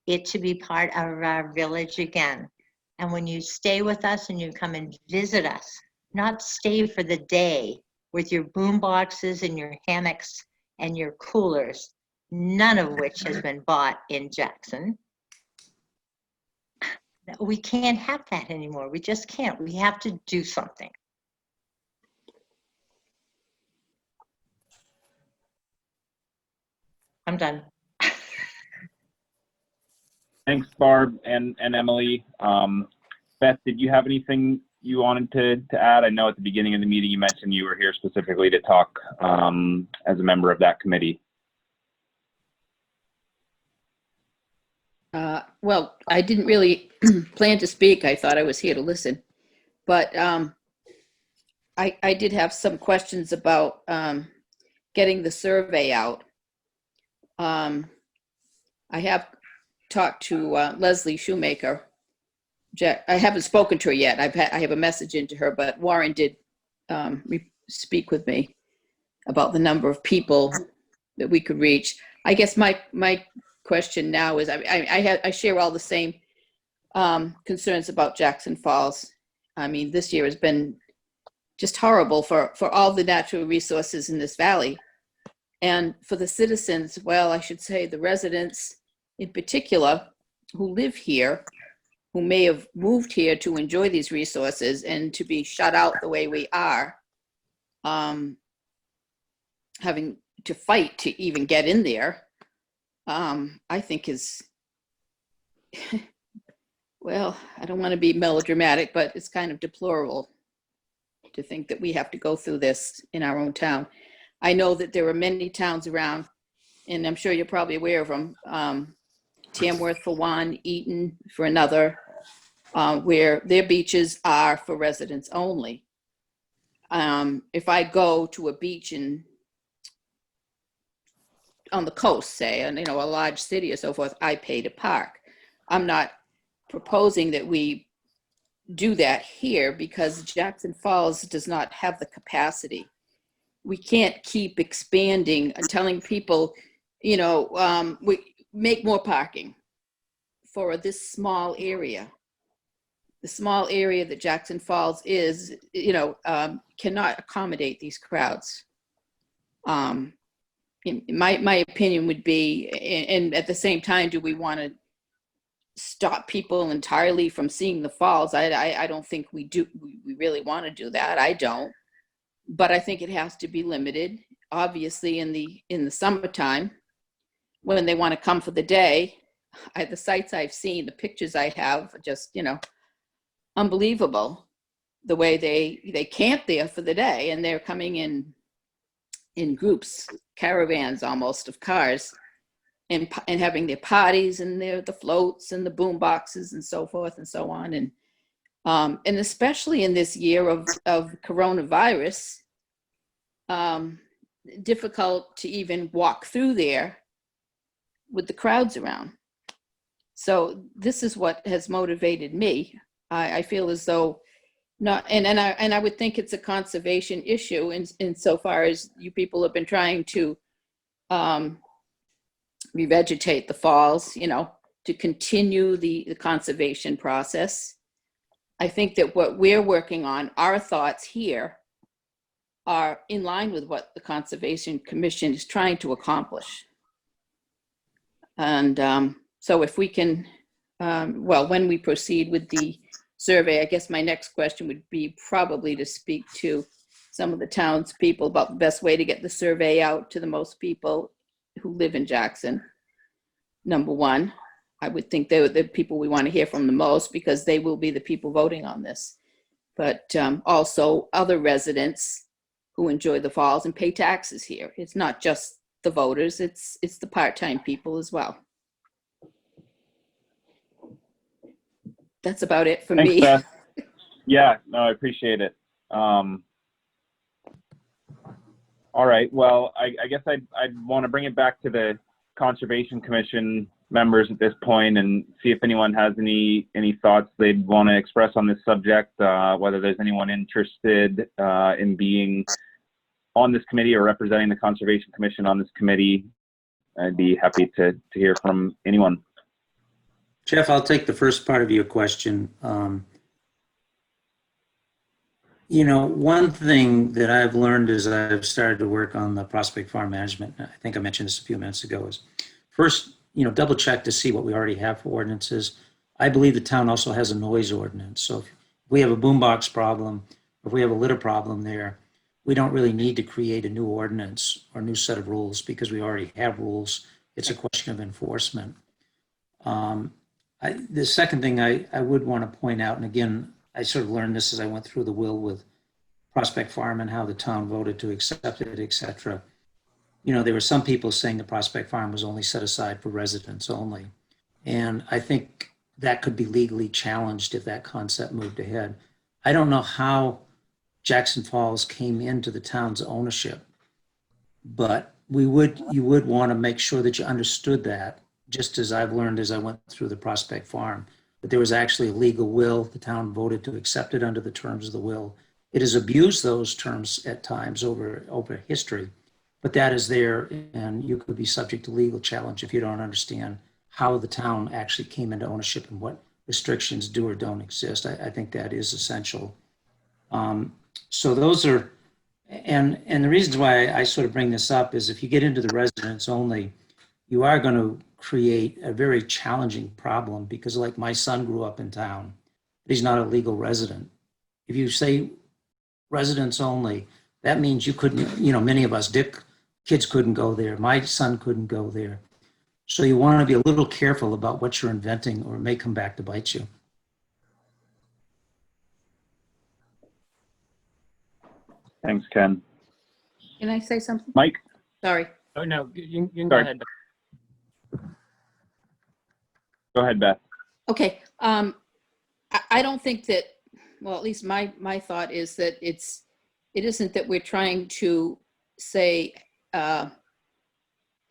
it to be part of our village again. And when you stay with us and you come and visit us, not stay for the day with your boom boxes and your hammocks and your coolers, none of which has been bought in Jackson. We can't have that anymore. We just can't. We have to do something. I'm done. Thanks, Barb and Emily. Beth, did you have anything you wanted to add? I know at the beginning of the meeting you mentioned you were here specifically to talk as a member of that committee. Well, I didn't really plan to speak. I thought I was here to listen. But I did have some questions about getting the survey out. I have talked to Leslie Shoemaker. I haven't spoken to her yet. I have a message into her, but Warren did speak with me about the number of people that we could reach. I guess my question now is, I share all the same concerns about Jackson Falls. I mean, this year has been just horrible for all the natural resources in this valley. And for the citizens, well, I should say the residents in particular who live here, who may have moved here to enjoy these resources, and to be shut out the way we are, having to fight to even get in there, I think is, well, I don't want to be melodramatic, but it's kind of deplorable to think that we have to go through this in our own town. I know that there are many towns around, and I'm sure you're probably aware of them, Tamworth for one, Eaton for another, where their beaches are for residents only. If I go to a beach on the coast, say, and a large city or so forth, I pay to park. I'm not proposing that we do that here because Jackson Falls does not have the capacity. We can't keep expanding and telling people, we make more parking for this small area. The small area that Jackson Falls is, cannot accommodate these crowds. My opinion would be, and at the same time, do we want to stop people entirely from seeing the falls? I don't think we do. We really want to do that. I don't. But I think it has to be limited. Obviously, in the summertime, when they want to come for the day, the sites I've seen, the pictures I have, are just unbelievable. The way they camp there for the day, and they're coming in in groups, caravans almost of cars, and having their parties and the floats and the boom boxes and so forth and so on. And especially in this year of coronavirus, difficult to even walk through there with the crowds around. So this is what has motivated me. I feel as though and I would think it's a conservation issue in so far as you people have been trying to revegetate the falls, to continue the conservation process. I think that what we're working on, our thoughts here, are in line with what the Conservation Commission is trying to accomplish. And so if we can, when we proceed with the survey, I guess my next question would be probably to speak to some of the townspeople about the best way to get the survey out to the most people who live in Jackson. Number one, I would think they're the people we want to hear from the most because they will be the people voting on this. But also other residents who enjoy the falls and pay taxes here. It's not just the voters, it's the part-time people as well. That's about it for Thanks, me. Beth. Yeah, no, I appreciate it. All right, well, I guess I'd want to bring it back to the Conservation Commission members at this point and see if anyone has any thoughts they'd want to express on this subject, whether there's anyone interested in being on this committee or representing the Conservation Commission on this committee. I'd be happy to hear from anyone. Jeff, I'll take the first part of your question. One thing that I've learned as I've started to work on the Prospect Farm management, I think I mentioned this a few minutes ago, is first, double check to see what we already have for ordinances. I believe the town also has a noise ordinance. So if we have a boombox problem, if we have a litter problem there, we don't really need to create a new ordinance or new set of rules because we already have rules. It's a question of enforcement. The second thing I would want to point out, and again, I sort of learned this as I went through the will with Prospect Farm and how the town voted to accept it, et cetera. There were some people saying the Prospect Farm was only set aside for residents only. And I think that could be legally challenged if that concept moved ahead. I don't know how Jackson Falls came into the town's ownership, but you would want to make sure that you understood that, just as I've learned as I went through the Prospect Farm, that there was actually a legal will. The town voted to accept it under the terms of the will. It has abused those terms at times over history, but that is there, and you could be subject to legal challenge if you don't understand how the town actually came into ownership and what restrictions do or don't exist. I think that is essential. So those are, and the reasons why I sort of bring this up is if you get into the residents only, you are going to create a very challenging problem because like my son grew up in town, but he's not a legal resident. If you say residents only, that means you couldn't, many of us, kids couldn't go there. My son couldn't go there. So you want to be a little careful about what you're inventing or it may come back to bite you. Thanks, Ken. Can I say something? Mike? Sorry. Oh, no, you can go Sorry. ahead. Go ahead, Beth. Okay. I don't think that, well, at least my thought is that it isn't that we're trying to say, I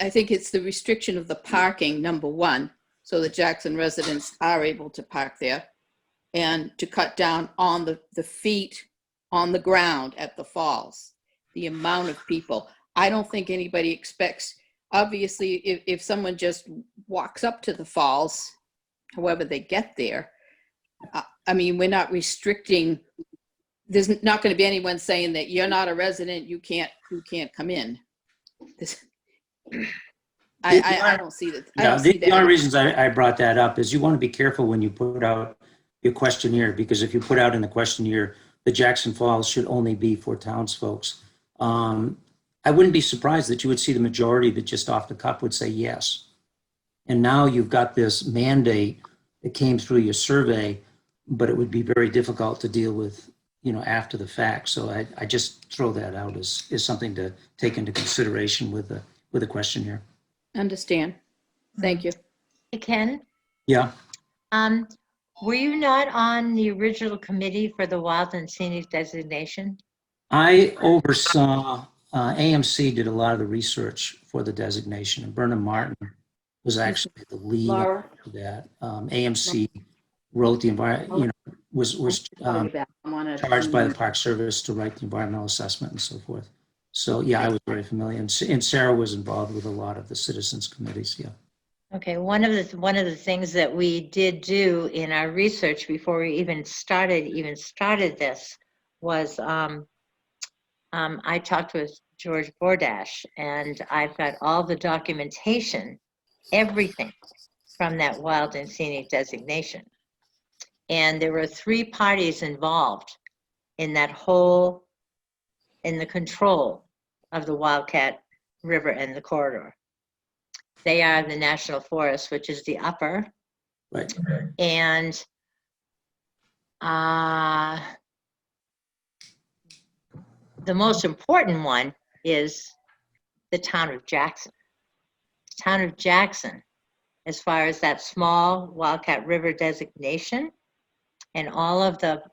think it's the restriction of the parking, number one, so that Jackson residents are able to park there, and to cut down on the feet on the ground at the falls, the amount of people. I don't think anybody expects, obviously, if someone just walks up to the falls, however they get there, I mean, we're not restricting, there's not going to be anyone saying that you're not a resident, you can't come in. I don't see that. I don't see The only that. reasons I brought that up is you want to be careful when you put out your questionnaire, because if you put out in the questionnaire, the Jackson Falls should only be for townsfolks. I wouldn't be surprised that you would see the majority that just off the cuff would say yes. And now you've got this mandate that came through your survey, but it would be very difficult to deal with after the fact. So I just throw that out as something to take into consideration with the question here. Understand. Thank you. Hey, Ken, Yeah. were you not on the original committee for the wild and scenic designation? I oversaw, AMC did a lot of the research for the designation, and Bernard Martin was actually the lead Laura? for that. AMC wrote the environment, was charged by the Park Service to write the environmental assessment and so forth. So yeah, I was very familiar, and Sarah was involved with a lot of the citizens committees. Yeah. Okay, one of the things that we did do in our research before we even started this was I talked with George Bordash, and I've got all the documentation, everything from that wild and scenic designation. And there were 3 parties involved in that in the control of the Wildcat River and the corridor. They are the National Forest, which is the upper, Right. and the most important one is the town of Jackson. The town of Jackson, as far as that small Wildcat River designation and all of the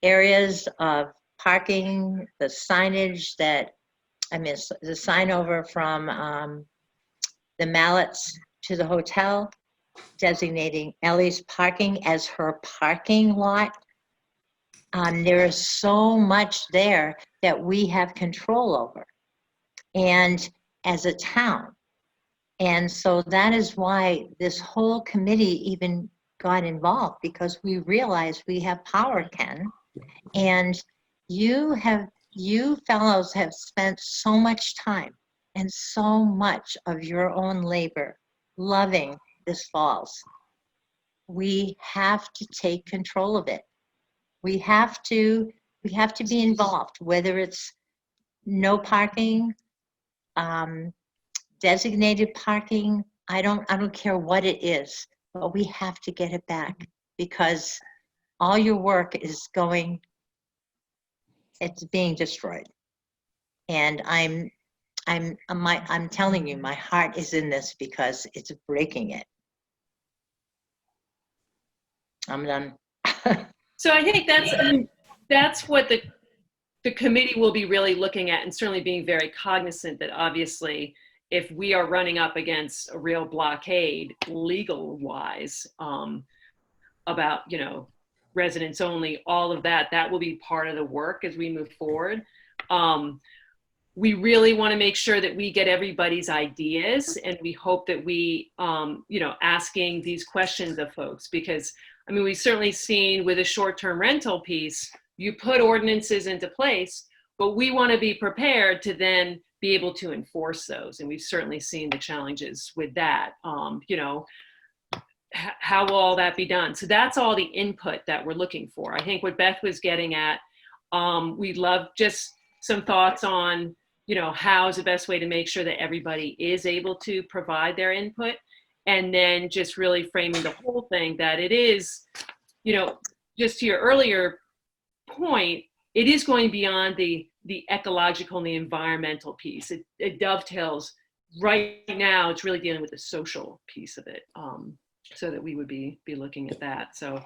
areas of parking, the signage the sign over from the Mallets to the hotel, designating Ellie's parking as her parking lot. There is so much there that we have control over, and as a town. And so that is why this whole committee even got involved, because we realized we have power, Ken. And you fellows have spent so much time and so much of your own labor loving this falls. We have to take control of it. We have to be involved, whether it's no parking, designated parking. I don't care what it is, but we have to get it back, because all your work is it's being destroyed. And I'm telling you, my heart is in this because it's breaking it. I'm done. So I think that's what the committee will be really looking at, and certainly being very cognizant that obviously if we are running up against a real blockade legal wise about, residents only, all of that will be part of the work as we move forward. We really want to make sure that we get everybody's ideas, and we hope that we, asking these questions of folks, because we've certainly seen with a short-term rental piece, you put ordinances into place, but we want to be prepared to then be able to enforce those. And we've certainly seen the challenges with that. How will all that be done? So that's all the input that we're looking for. I think what Beth was getting at, we'd love just some thoughts on, how is the best way to make sure that everybody is able to provide their input. And then just really framing the whole thing that it is, just to your earlier point, it is going beyond the ecological and the environmental piece. It dovetails. Right now, it's really dealing with the social piece of it, so that we would be looking at that. So,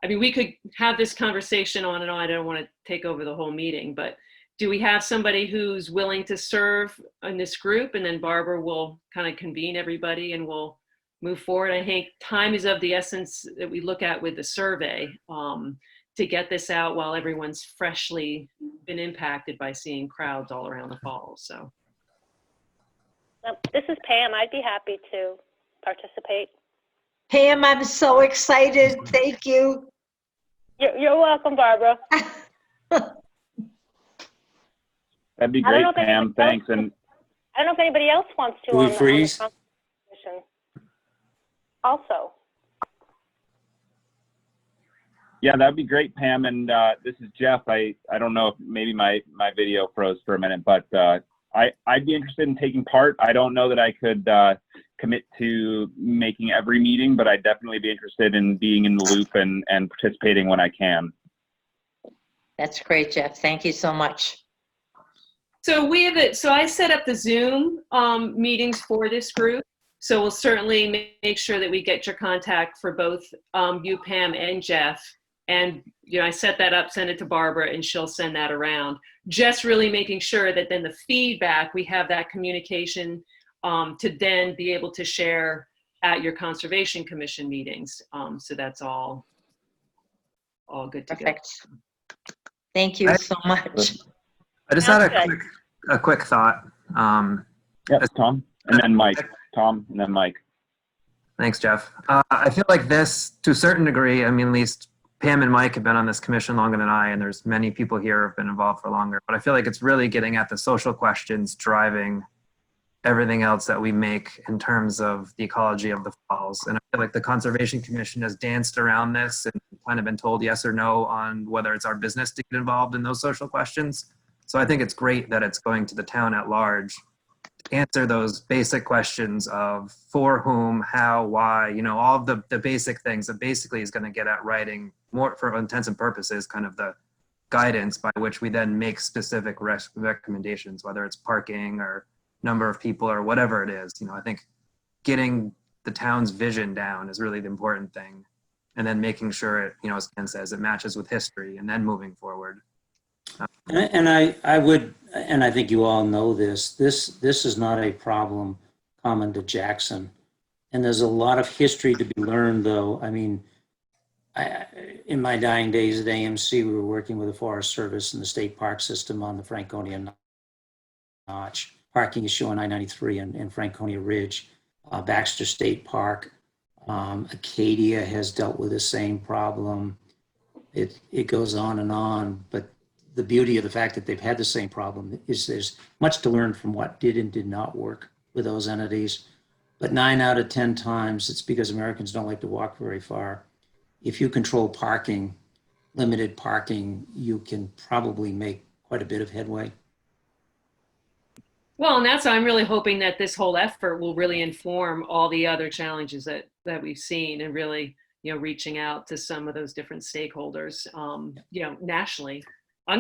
we could have this conversation on and on. I don't want to take over the whole meeting, but do we have somebody who's willing to serve in this group? And then Barbara will kind of convene everybody and we'll move forward. I think time is of the essence that we look at with the survey to get this out while everyone's freshly been impacted by seeing crowds all around the falls. So. This is Pam. I'd be happy to participate. Pam, I'm so excited. Thank you. You're welcome, Barbara. That'd be great, Pam. Thanks. And I don't know if anybody else wants to. Do we freeze? Also. yeah, that'd be great, Pam. And this is Jeff. I don't know if maybe my video froze for a minute, but I'd be interested in taking part. I don't know that I could commit to making every meeting, but I'd definitely be interested in being in the loop and participating when I can. That's great, Jeff. Thank you so much. So we have it. So I set up the Zoom meetings for this group. So we'll certainly make sure that we get your contact for both you, Pam, and Jeff. And I set that up, send it to Barbara, and she'll send that around. Just really making sure that then the feedback, we have that communication to then be able to share at your Conservation Commission meetings. So that's all good to go. Perfect. Thank you so much. I just had a quick thought. Yeah, Tom, and then Mike. Tom, and then Mike. Thanks, Jeff. I feel like this, to a certain degree, I mean, at least Pam and Mike have been on this commission longer than I, and there's many people here who have been involved for longer, but I feel like it's really getting at the social questions driving everything else that we make in terms of the ecology of the falls. And I feel like the Conservation Commission has danced around this and kind of been told yes or no on whether it's our business to get involved in those social questions. So I think it's great that it's going to the town at large to answer those basic questions of for whom, how, why, all of the basic things that basically is going to get at writing more, for intents and purposes, kind of the guidance by which we then make specific recommendations, whether it's parking or number of people or whatever it is. I think getting the town's vision down is really the important thing. And then making sure it, as Ken says, it matches with history and then moving forward. And I think you all know this. This is not a problem common to Jackson. And there's a lot of history to be learned, though. I mean, in my dying days at AMC, we were working with the Forest Service and the state park system on the Franconia Notch parking issue on I-93 and Franconia Ridge, Baxter State Park. Acadia has dealt with the same problem. It goes on, but the beauty of the fact that they've had the same problem is there's much to learn from what did and did not work with those entities. But 9 out of 10 times, it's because Americans don't like to walk very far. If you control parking, limited parking, you can probably make quite a bit of headway. Well, and I'm really hoping that this whole effort will really inform all the other challenges that we've seen, and really, reaching out to some of those different stakeholders, nationally. I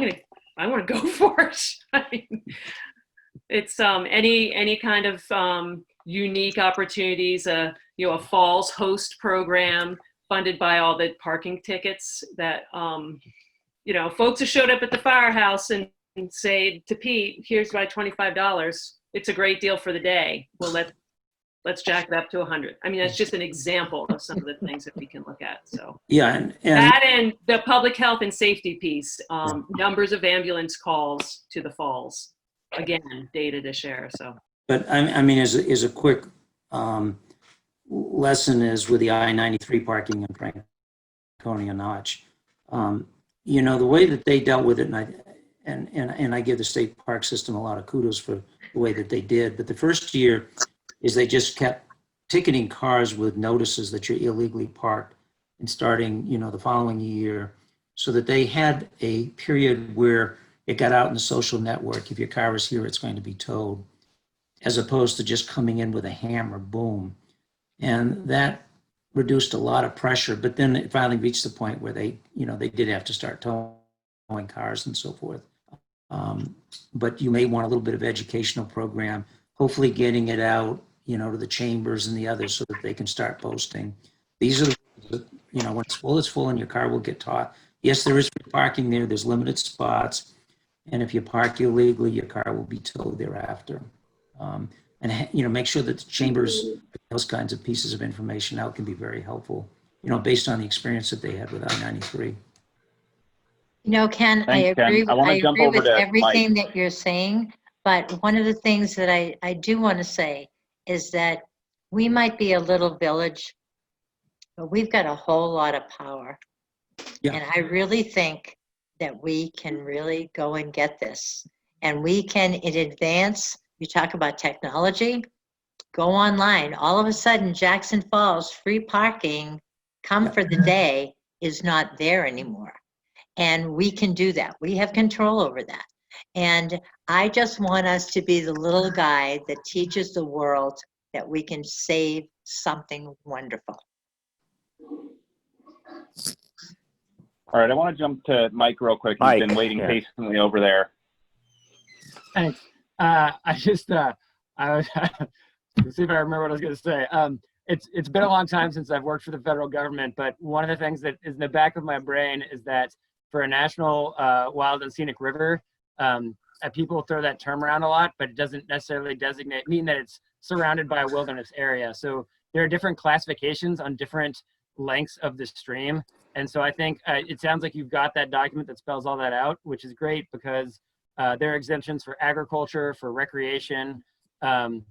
want to go for it. I mean, it's any kind of unique opportunities, a falls host program funded by all the parking tickets that, folks who showed up at the firehouse and say to Pete, here's my $25. It's a great deal for the day. Well, let's jack it up to 100. I mean, that's just an example of some of the things that we can look at. So yeah, and that and the public health and safety piece, numbers of ambulance calls to the falls, again, data to share. So, but I mean, as a quick lesson is with the I-93 parking in Franconia Notch, the way that they dealt with it, and I give the state park system a lot of kudos for the way that they did. But the first year is they just kept ticketing cars with notices that you're illegally parked, and starting, the following year, so that they had a period where it got out in the social network. If your car is here, it's going to be towed, as opposed to just coming in with a hammer, boom. And that reduced a lot of pressure, but then it finally reached the point where they did have to start towing cars and so forth. But you may want a little bit of educational program, hopefully getting it out, to the chambers and the others so that they can start posting. These are the, when it's full and your car will get towed. Yes, there is free parking there. There's limited spots. And if you park illegally, your car will be towed thereafter. And make sure that the chambers, those kinds of pieces of information out can be very helpful, based on the experience that they had with I-93. Ken, Thanks, I agree, Ken. I wanna jump over with to everything Mike. that you're saying, but one of the things that I do want to say is that we might be a little village, but we've got a whole lot of power. Yeah. And I really think that we can really go and get this. And we can, in advance, you talk about technology, go online. All of a sudden, Jackson Falls, free parking, come for the day, is not there anymore. And we can do that. We have control over that. And I just want us to be the little guide that teaches the world that we can save something wonderful. All right, I want to jump to Mike real quick. He's Mike, been waiting yeah. patiently over there. Thanks. I just, I was, let's see if I remember what I was going to say. It's been a long time since I've worked for the federal government, but one of the things that is in the back of my brain is that for a national wild and scenic river, people throw that term around a lot, but it doesn't necessarily mean that it's surrounded by a wilderness area. So there are different classifications on different lengths of the stream. And so I think it sounds like you've got that document that spells all that out, which is great because there are exemptions for agriculture, for recreation. And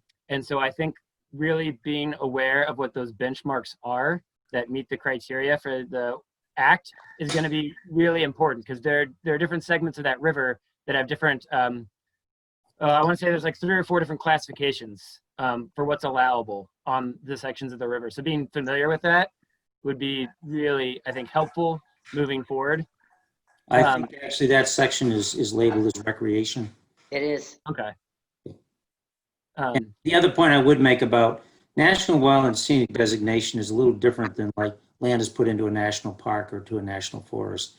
so I think really being aware of what those benchmarks are that meet the criteria for the act is going to be really important because there are different segments of that river that have different, I want to say there's like 3 or 4 different classifications for what's allowable on the sections of the river. So being familiar with that would be really, I think, helpful moving forward. I think actually that section is labeled as recreation. It is. Okay. And the other point I would make about National Wild and Scenic designation is a little different than like land is put into a national park or to a national forest.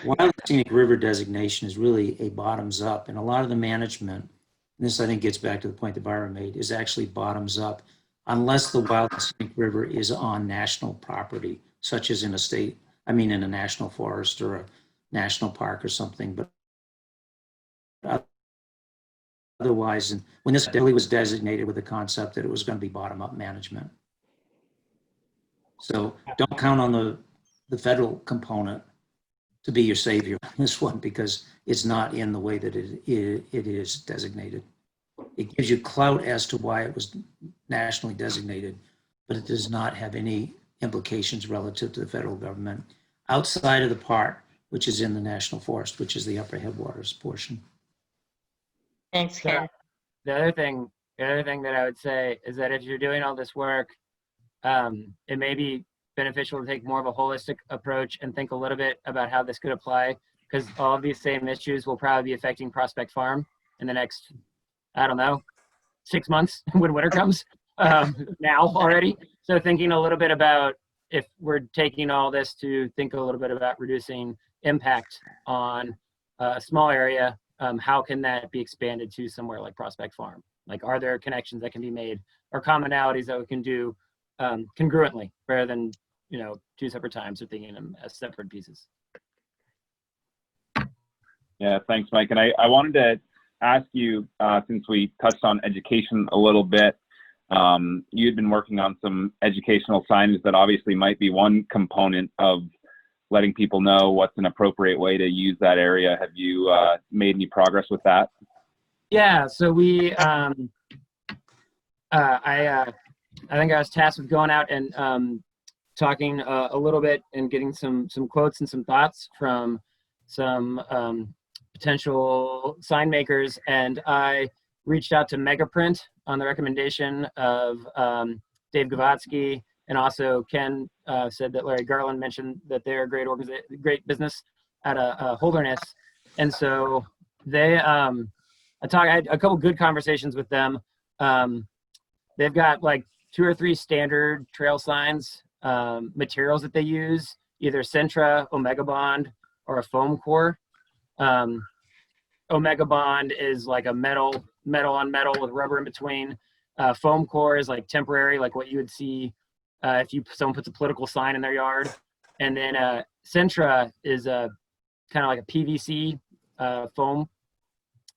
Wild and Scenic River designation is really a bottoms up, and a lot of the management, and this I think gets back to the point that Byron made, is actually bottoms up, unless the Wild and Scenic River is on national property, such as in a national forest or a national park or something. But otherwise, and when this really was designated with the concept that it was going to be bottom up management. So don't count on the federal component to be your savior on this one because it's not in the way that it is designated. It gives you clout as to why it was nationally designated, but it does not have any implications relative to the federal government outside of the part which is in the national forest, which is the upper headwaters portion. Thanks, Ken. The other thing that I would say is that if you're doing all this work, it may be beneficial to take more of a holistic approach and think a little bit about how this could apply, because all of these same issues will probably be affecting Prospect Farm in the next, I don't know, 6 months when winter comes, now already. So thinking a little bit about if we're taking all this to think a little bit about reducing impact on a small area, how can that be expanded to somewhere like Prospect Farm? Like, are there connections that can be made or commonalities that we can do congruently rather than, 2 separate times or thinking them as separate pieces? Yeah, thanks, Mike. And I wanted to ask you, since we touched on education a little bit, you had been working on some educational signage that obviously might be one component of letting people know what's an appropriate way to use that area. Have you made any progress with that? Yeah, so we, I think I was tasked with going out and talking a little bit and getting some quotes and some thoughts from some potential sign makers, and I reached out to Megaprint on the recommendation of Dave Gavatsky, and also Ken said that Larry Garland mentioned that they're a great business out of Holderness, and so they I had a couple good conversations with them. They've got like 2 or 3 standard trail signs materials that they use, either Sentra, Omega Bond, or a foam core. Omega Bond is like a metal on metal with rubber in between. Foam core is like temporary, like what you would see if someone puts a political sign in their yard. And then Sentra is a kind of like a PVC foam.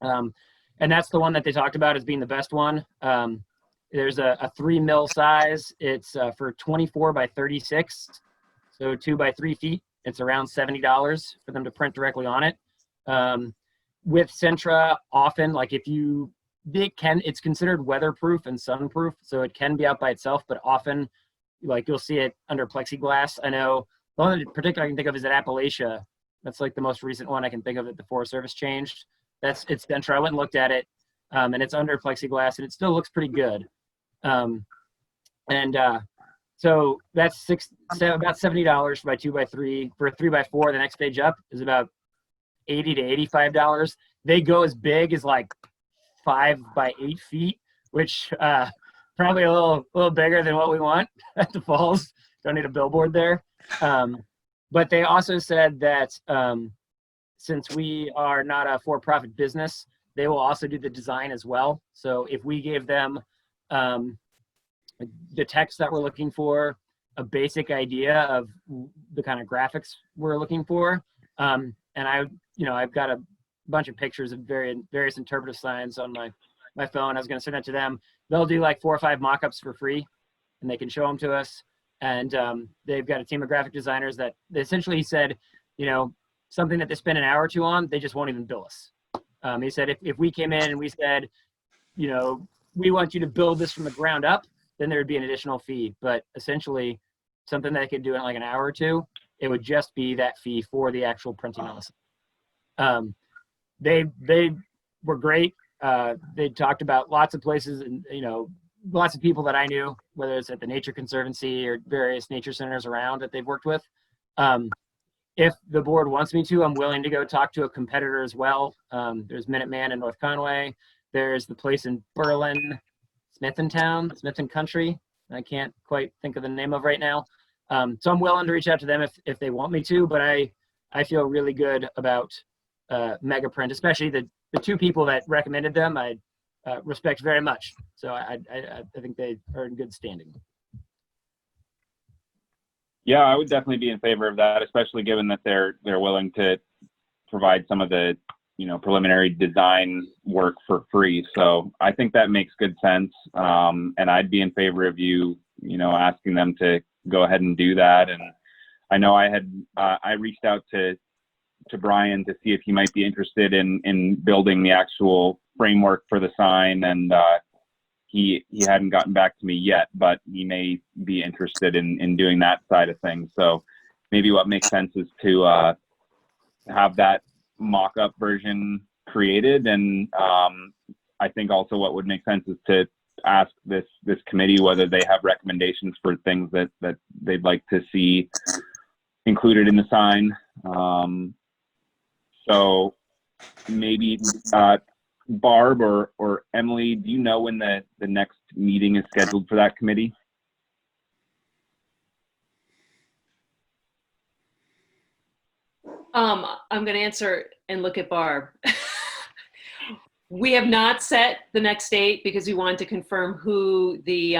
And that's the one that they talked about as being the best one. There's a 3 mil size. It's for 24 by 36, so 2 by 3 feet. It's around $70 for them to print directly on it. With Sentra, often, like it's considered weatherproof and sunproof, so it can be out by itself, but often, like, you'll see it under plexiglass. I know the only particular I can think of is at Appalachia. That's like the most recent one I can think of that the Forest Service changed. It's Sentra. I went and looked at it, and it's under plexiglass, and it still looks pretty good. So that's about $70 by 2 by 3. For a 3 by 4, the next stage up is about $80 to $85. They go as big as like 5 by 8 feet, which probably a little bigger than what we want at the Falls. Don't need a billboard there. But they also said that since we are not a for-profit business, they will also do the design as well. So if we gave them the text that we're looking for, a basic idea of the kind of graphics we're looking for, and I've got a bunch of pictures of various interpretive signs on my phone. I was going to send that to them. They'll do like 4 or 5 mock-ups for free, and they can show them to us. And they've got a team of graphic designers that they essentially said, something that they spend an hour or 2 on, they just won't even bill us. He said if we came in and we said, we want you to build this from the ground up, then there would be an additional fee. But essentially, something that they could do in like an hour or 2, it would just be that fee for the actual printing on the site. They were great. They talked about lots of places and, lots of people that I knew, whether it's at the Nature Conservancy or various nature centers around that they've worked with. If the board wants me to, I'm willing to go talk to a competitor as well. There's Minuteman in North Conway. There's the place in Berlin, Smithton Country. I can't quite think of the name of right now. So I'm willing to reach out to them if they want me to, but I feel really good about Megaprint, especially the 2 people that recommended them. I respect very much. So I think they are in good standing. Yeah, I would definitely be in favor of that, especially given that they're willing to provide some of the preliminary design work for free. So I think that makes good sense. And I'd be in favor of you asking them to go ahead and do that. And I know I reached out to Brian to see if he might be interested in building the actual framework for the sign, and he hadn't gotten back to me yet, but he may be interested in doing that side of things. So maybe what makes sense is to have that mock-up version created, and I think also what would make sense is to ask this committee whether they have recommendations for things that they'd like to see included in the sign. So maybe Barb or Emily, do you know when the next meeting is scheduled for that committee? I'm going to answer and look at Barb. We have not set the next date because we wanted to confirm who the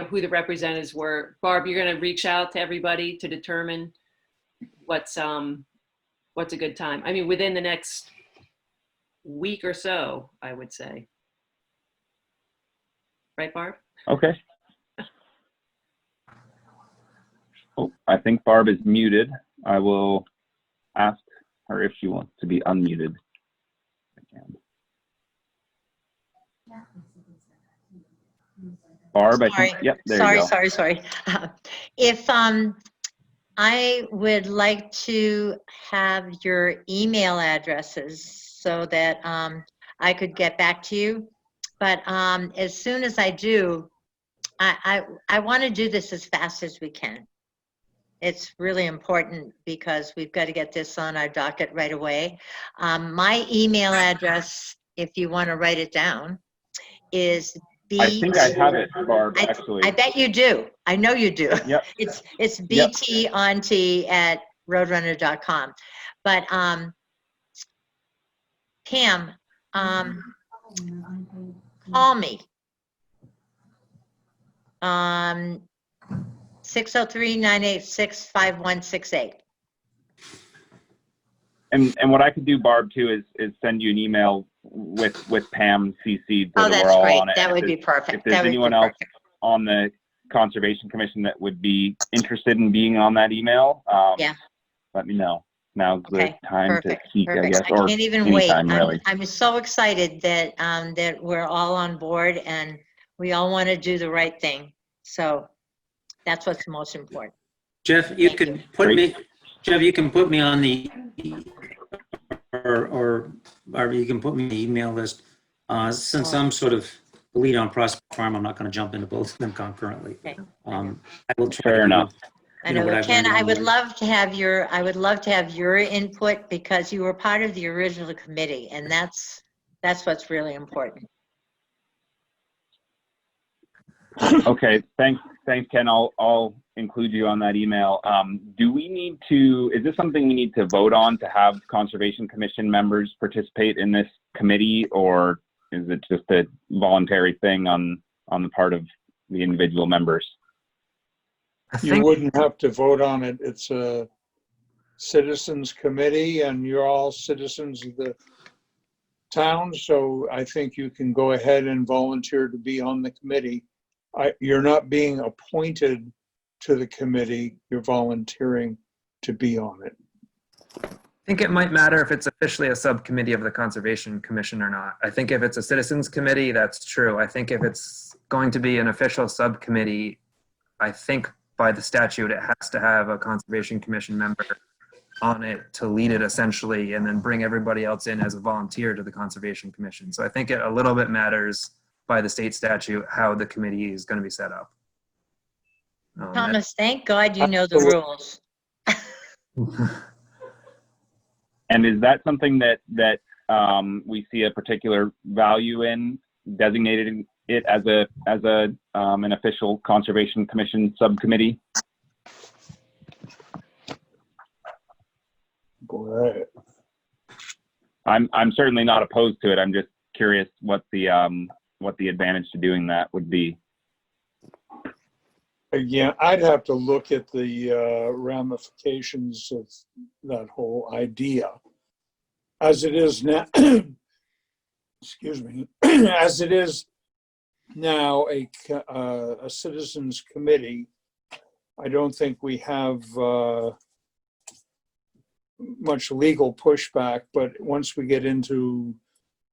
who the representatives were. Barb, you're going to reach out to everybody to determine what's a good time. I mean, within the next week or so, I would say. Right, Barb? Okay. Oh, I think Barb is muted. I will ask her if she wants to be unmuted. Barb, I think, yep, there you go. Sorry. If I would like to have your email addresses so that I could get back to you. But as soon as I do, I want to do this as fast as we can. It's really important because we've got to get this on our docket right away. My email address, if you want to write it down, is I think I have it, Barb, actually. I bet you do. I know you do. Yep. It's btonT@roadrunner.com. But Pam, call me. 603-986-5168. And what I could do, Barb, too, is send you an email with Pam CC'd so that that's we're all great. on it. That would be perfect. If there's anyone else on the Conservation Commission that would be interested in being on that email, let me know. Now's the time to speak, I guess. I can't even wait. Really. I'm so excited that that we're all on board and we all want to do the right thing. So that's what's most important. Jeff, you can put me on the or you can put me on the email list. Since I'm sort of the lead on Prospect Farm, I'm not going to jump into both of them concurrently. Okay. I will try. Fair enough. I know, Ken, I would love to have your input because you were part of the original committee, and that's what's really important. Okay, thanks, Ken. I'll include you on that email. Do we need to, is this something we need to vote on to have Conservation Commission members participate in this committee, or is it just a voluntary thing on the part of the individual members? I You think wouldn't have to vote on it. It's a citizens committee and you're all citizens of the town. So I think you can go ahead and volunteer to be on the committee. You're not being appointed to the committee. You're volunteering to be on it. I think it might matter if it's officially a subcommittee of the Conservation Commission or not. I think if it's a citizens committee, that's true. I think if it's going to be an official subcommittee, I think by the statute, it has to have a Conservation Commission member on it to lead it essentially, and then bring everybody else in as a volunteer to the Conservation Commission. So I think it a little bit matters by the state statute how the committee is going to be set up. Thomas, thank God you know the rules. And is that something that we see a particular value in, designating it as an official Conservation Commission subcommittee? Go ahead. I'm certainly not opposed to it. I'm just curious what the advantage to doing that would be. Again, I'd have to look at the ramifications of that whole idea. As it is now, excuse me, as it is now a citizens committee, I don't think we have much legal pushback, but once we get into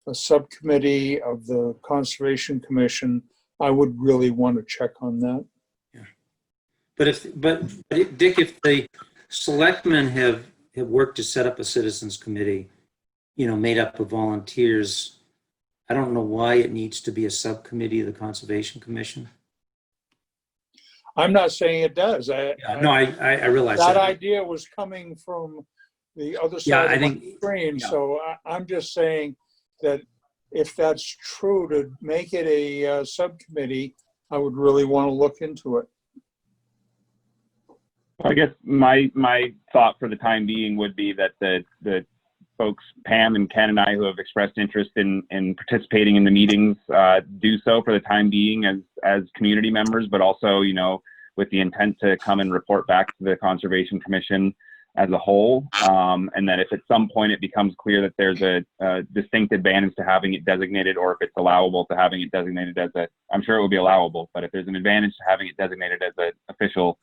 a subcommittee of the Conservation Commission, I would really want to check on that. But Dick, if the selectmen have worked to set up a citizens committee, made up of volunteers, I don't know why it needs to be a subcommittee of the Conservation Commission. I'm not saying it does. I realize that idea was coming from the other side of the screen. Yeah. So I'm just saying that if that's true, to make it a subcommittee, I would really want to look into it. I guess my thought for the time being would be that the folks, Pam and Ken and I, who have expressed interest in participating in the meetings, do so for the time being as community members, but also, with the intent to come and report back to the Conservation Commission as a whole. And that if at some point it becomes clear that there's a distinct advantage to having it designated, or if it's allowable to having it designated as I'm sure it will be allowable, but if there's an advantage to having it designated as an official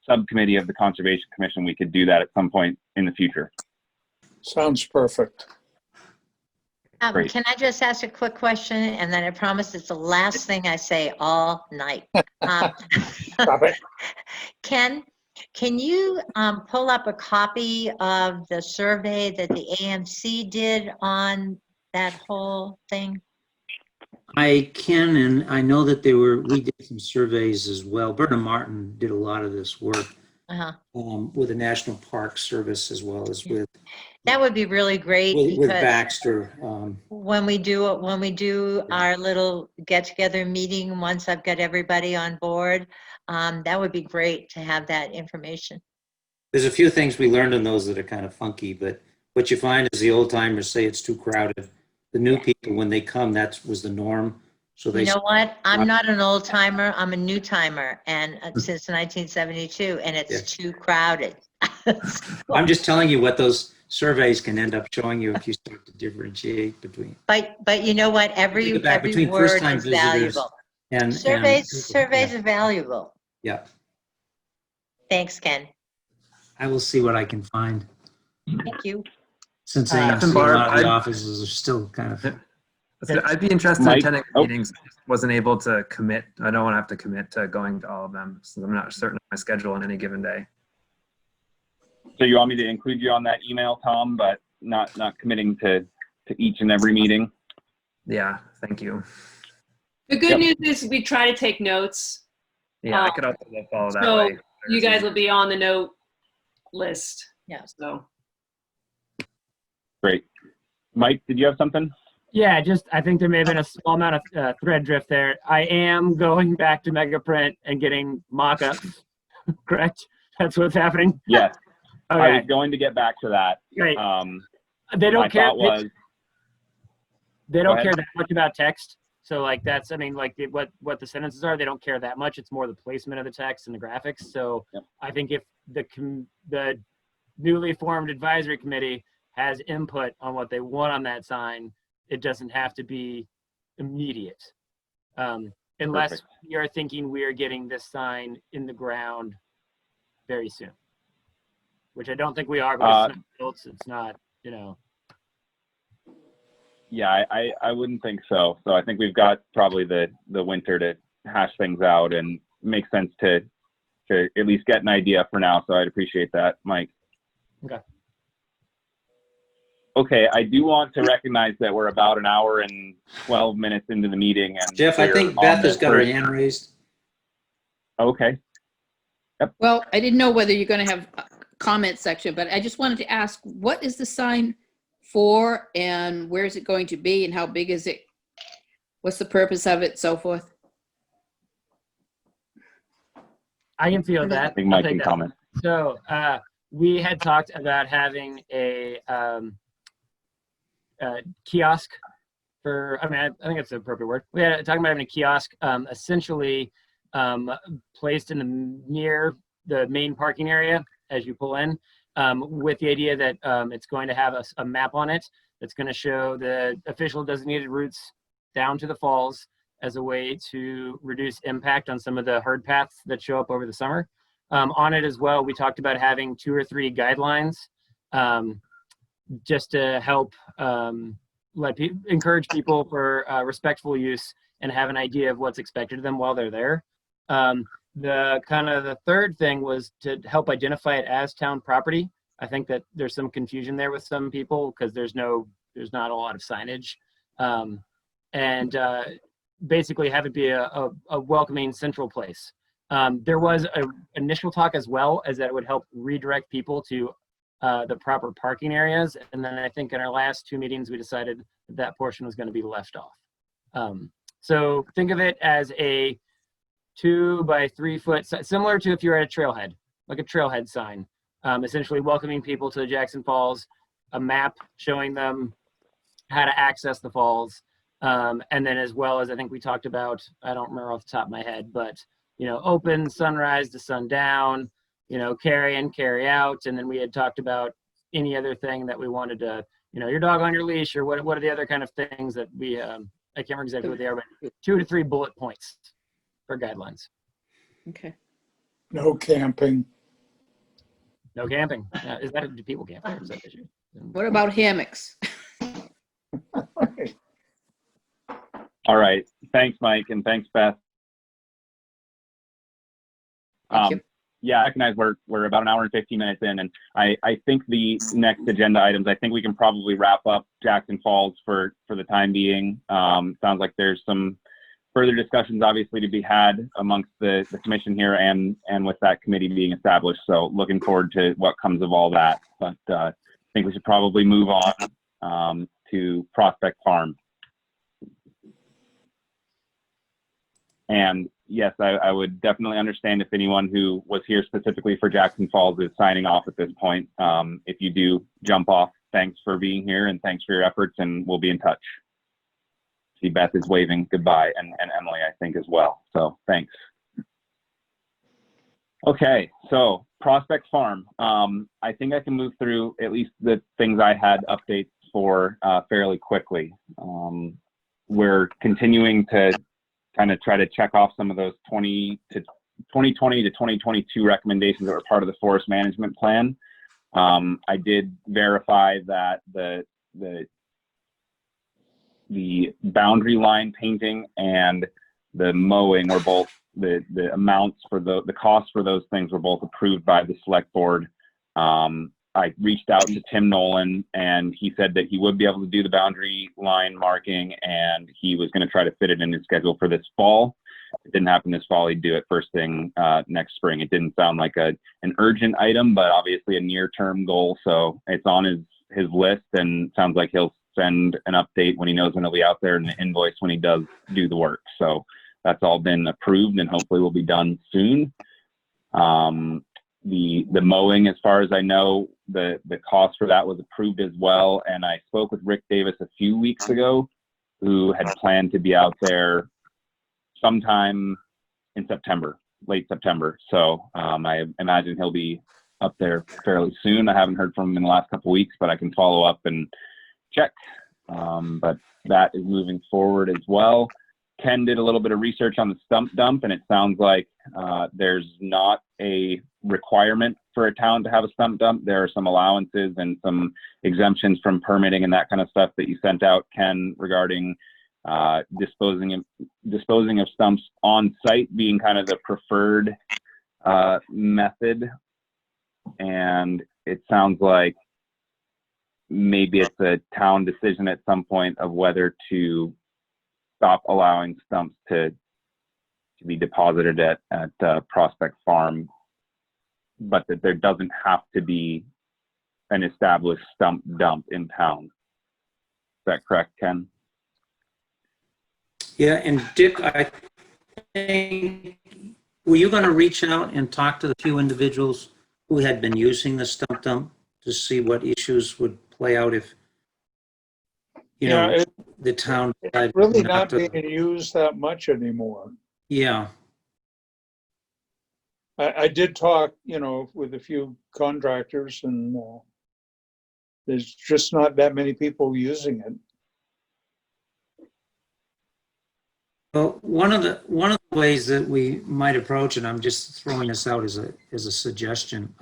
subcommittee of the Conservation Commission, we could do that at some point in the future. Sounds perfect. Great. Can I just ask a quick question? And then I promise it's the last thing I say all night. Stop it. Ken, can you pull up a copy of the survey that the AMC did on that whole thing? I can, and I know that we did some surveys as well. Berta Martin did a lot of this work with the National Park Service, as well as with That would be really great with because Baxter. when we do our little get together meeting, once I've got everybody on board, that would be great to have that information. There's a few things we learned in those that are kind of funky, but what you find is the old timers say it's too crowded. The new people, when they come, that was the norm. So they. You know what? I'm not an old timer. I'm a new timer, and since 1972, and it's too crowded. I'm just telling you what those surveys can end up showing you if you start to differentiate between. But you know what? Every word is valuable. And surveys are valuable. Yeah. Thanks, Ken. I will see what I can find. Thank you. Since a lot of the offices are still kind of. I'd be interested in attending meetings. Wasn't able to commit. I don't want to have to commit to going to all of them, since I'm not certain of my schedule on any given day. So you want me to include you on that email, Tom, but not committing to each and every meeting? Yeah, thank you. The good news is we try to take notes. Yeah, I could also follow that so way. You guys will be on the note list. Yeah. So. Great. Mike, did you have something? Yeah, just I think there may have been a small amount of thread drift there. I am going back to Megaprint and getting mock-ups. Correct? That's what's happening. Yes, I Okay, was going to get back to that. great. My They don't care. thought was, They Go don't ahead. care that much about text. So like that's, I mean, like what the sentences are, they don't care that much. It's more the placement of the text and the graphics. So Yep. I think if the newly formed advisory committee has input on what they want on that sign, it doesn't have to be immediate. Unless Perfect. we are thinking we are getting this sign in the ground very soon, which I don't think we are because it's not built. It's not, you know. yeah, I wouldn't think so. So I think we've got probably the winter to hash things out, and makes sense to at least get an idea for now. So I'd appreciate that, Mike. Okay. Okay, I do want to recognize that we're about an hour and 12 minutes into the meeting, and Jeff, I we're think on Beth the has got her first- hand raised. Okay. Well, I didn't know whether you're going to have a comment section, but I just wanted to ask, what is the sign for and where is it going to be and how big is it? What's the purpose of it, so forth? I can feel I that. think I'll Mike take can that. comment. So we had talked about having a kiosk for, I mean, I think that's the appropriate word. We had talking about having a kiosk essentially placed in near the main parking area as you pull in, with the idea that it's going to have a map on it that's going to show the official designated routes down to the falls as a way to reduce impact on some of the herd paths that show up over the summer. On it as well, we talked about having 2 or 3 guidelines just to help encourage people for respectful use and have an idea of what's expected of them while they're there. The third thing was to help identify it as town property. I think that there's some confusion there with some people because there's not a lot of signage. Basically have it be a welcoming central place. There was an initial talk as well as that it would help redirect people to the proper parking areas. And then I think in our last 2 meetings, we decided that portion was going to be left off. So think of it as a 2 by 3 foot, similar to if you're at a trailhead, like a trailhead sign, essentially welcoming people to the Jackson Falls, a map showing them how to access the falls. And then as well as I think we talked about, I don't remember off the top of my head, but, you know, open sunrise to sundown, you know, carry in, carry out. And then we had talked about any other thing that we wanted to, you know, your dog on your leash or what are the other kind of things that we, I can't remember exactly what they are, but 2 to 3 bullet points for guidelines. Okay. No camping. No camping. Is that, do people camp? Or is that issue? What about hammocks? All right. Thanks, Mike, and thanks, Beth. Thank you. Yeah, I recognize we're about an hour and 15 minutes in, and I think the next agenda items, I think we can probably wrap up Jackson Falls for the time being. Sounds like there's some further discussions obviously to be had amongst the commission here and with that committee being established. So looking forward to what comes of all that. But I think we should probably move on to Prospect Farm. And yes, I would definitely understand if anyone who was here specifically for Jackson Falls is signing off at this point. If you do jump off, thanks for being here and thanks for your efforts, and we'll be in touch. See, Beth is waving goodbye, and Emily, I think, as well. So thanks. Okay, so Prospect Farm. I think I can move through at least the things I had updates for fairly quickly. We're continuing to kind of try to check off some of those 2020 to 2022 recommendations that were part of the forest management plan. I did verify that the boundary line painting and the mowing were both, the amounts for the costs for those things were both approved by the select board. I reached out to Tim Nolan, and he said that he would be able to do the boundary line marking, and he was going to try to fit it in his schedule for this fall. It didn't happen this fall. He'd do it first thing next spring. It didn't sound like an urgent item, but obviously a near-term goal. So it's on his list, and sounds like he'll send an update when he knows when he'll be out there and an invoice when he does do the work. So that's all been approved and hopefully will be done soon. The mowing, as far as I know, the cost for that was approved as well. And I spoke with Rick Davis a few weeks ago, who had planned to be out there sometime in September, late September. So I imagine he'll be up there fairly soon. I haven't heard from him in the last couple of weeks, but I can follow up and check. But that is moving forward as well. Ken did a little bit of research on the stump dump, and it sounds like there's not a requirement for a town to have a stump dump. There are some allowances and some exemptions from permitting and that kind of stuff that you sent out, Ken, regarding disposing of stumps on site being kind of the preferred method. And it sounds like maybe it's a town decision at some point of whether to stop allowing stumps to be deposited at Prospect Farm, but that there doesn't have to be an established stump dump in town. Is that correct, Ken? Yeah, and Dick, I think, were you going to reach out and talk to the few individuals who had been using the stump dump to see what issues would play out if, you know, the town decided It's really not not to? being used that much anymore. Yeah. I did talk, you know, with a few contractors, and there's just not that many people using it. Well, one of the ways that we might approach it, I'm just throwing this out as a suggestion.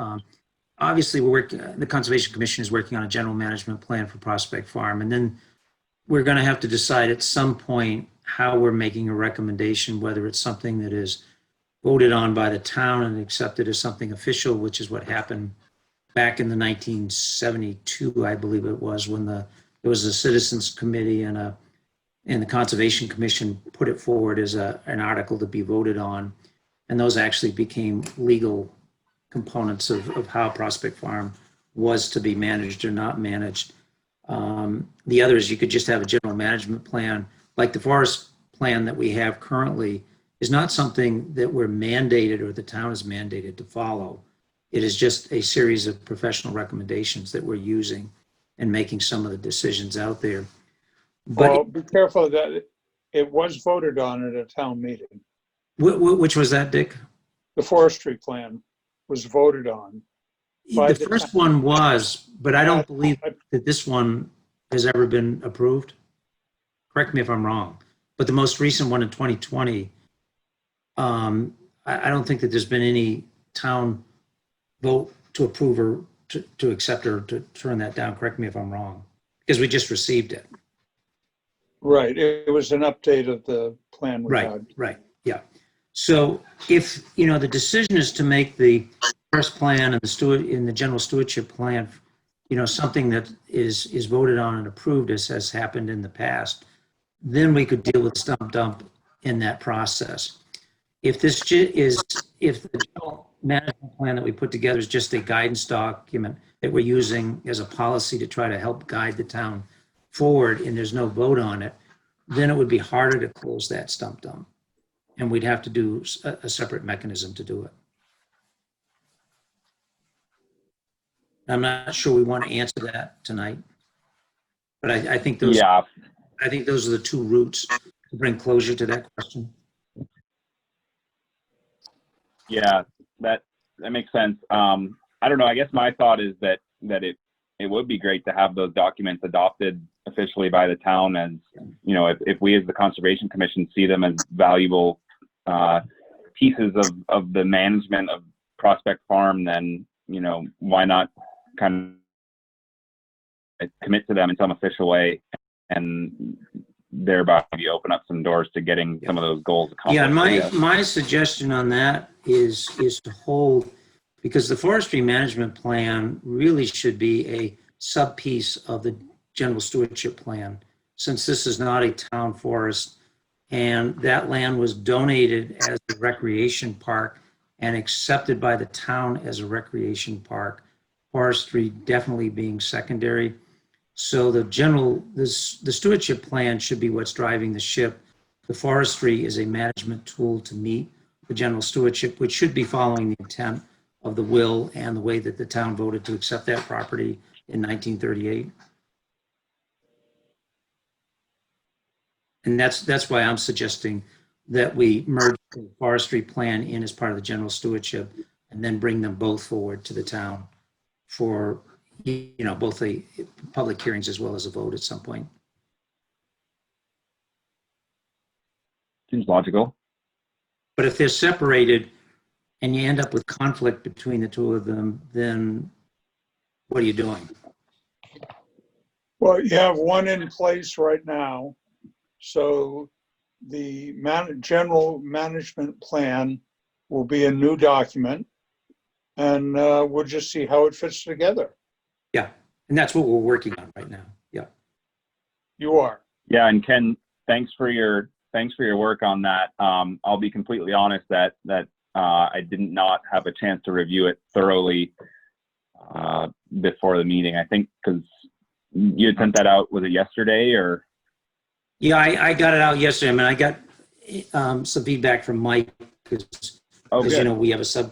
Obviously, the Conservation Commission is working on a general management plan for Prospect Farm, and then we're going to have to decide at some point how we're making a recommendation, whether it's something that is voted on by the town and accepted as something official, which is what happened back in the 1972, I believe it was, when there was a citizens committee and the Conservation Commission put it forward as an article to be voted on. And those actually became legal components of how Prospect Farm was to be managed or not managed. The other is you could just have a general management plan, like the forest plan that we have currently is not something that we're mandated or the town is mandated to follow. It is just a series of professional recommendations that we're using and making some of the decisions out there. But Well, be careful that it was voted on at a town meeting. which was that, Dick? The forestry plan was voted on. The first one was, but I don't believe that this one has ever been approved. Correct me if I'm wrong. But the most recent one in 2020, I don't think that there's been any town vote to approve or to accept or to turn that down. Correct me if I'm wrong, because we just received it. Right, it was an update of the plan we had. Right, yeah. So if, you know, the decision is to make the forest plan and the general stewardship plan, you know, something that is voted on and approved as has happened in the past, then we could deal with stump dump in that process. If the general management plan that we put together is just a guidance document that we're using as a policy to try to help guide the town forward and there's no vote on it, then it would be harder to close that stump dump. And we'd have to do a separate mechanism to do it. I'm not sure we want to answer that tonight, but I think those, I think those are the two routes to bring closure to that question. Yeah, that makes sense. I don't know. I guess my thought is that it would be great to have those documents adopted officially by the town, as you know, if we as the Conservation Commission see them as valuable pieces of the management of Prospect Farm, then, you know, why not kind of commit to them in some official way and thereby you open up some doors to getting some of those goals accomplished. Yeah, my suggestion on that is to hold, because the forestry management plan really should be a sub-piece of the general stewardship plan, since this is not a town forest and that land was donated as a recreation park and accepted by the town as a recreation park, forestry definitely being secondary. So the stewardship plan should be what's driving the ship. The forestry is a management tool to meet the general stewardship, which should be following the intent of the will and the way that the town voted to accept that property in 1938. And that's why I'm suggesting that we merge the forestry plan in as part of the general stewardship and then bring them both forward to the town for, both the public hearings as well as a vote at some point. Seems logical. But if they're separated and you end up with conflict between the two of them, then what are you doing? Well, you have one in place right now. So the general management plan will be a new document, and we'll just see how it fits together. Yeah, and that's what we're working on right now. Yeah. You are. Yeah, and Ken, thanks for your work on that. I'll be completely honest that I did not have a chance to review it thoroughly before the meeting. I think because you had sent that out, was it yesterday or? Yeah, I got it out yesterday. I mean, I got some feedback from Mike because we have a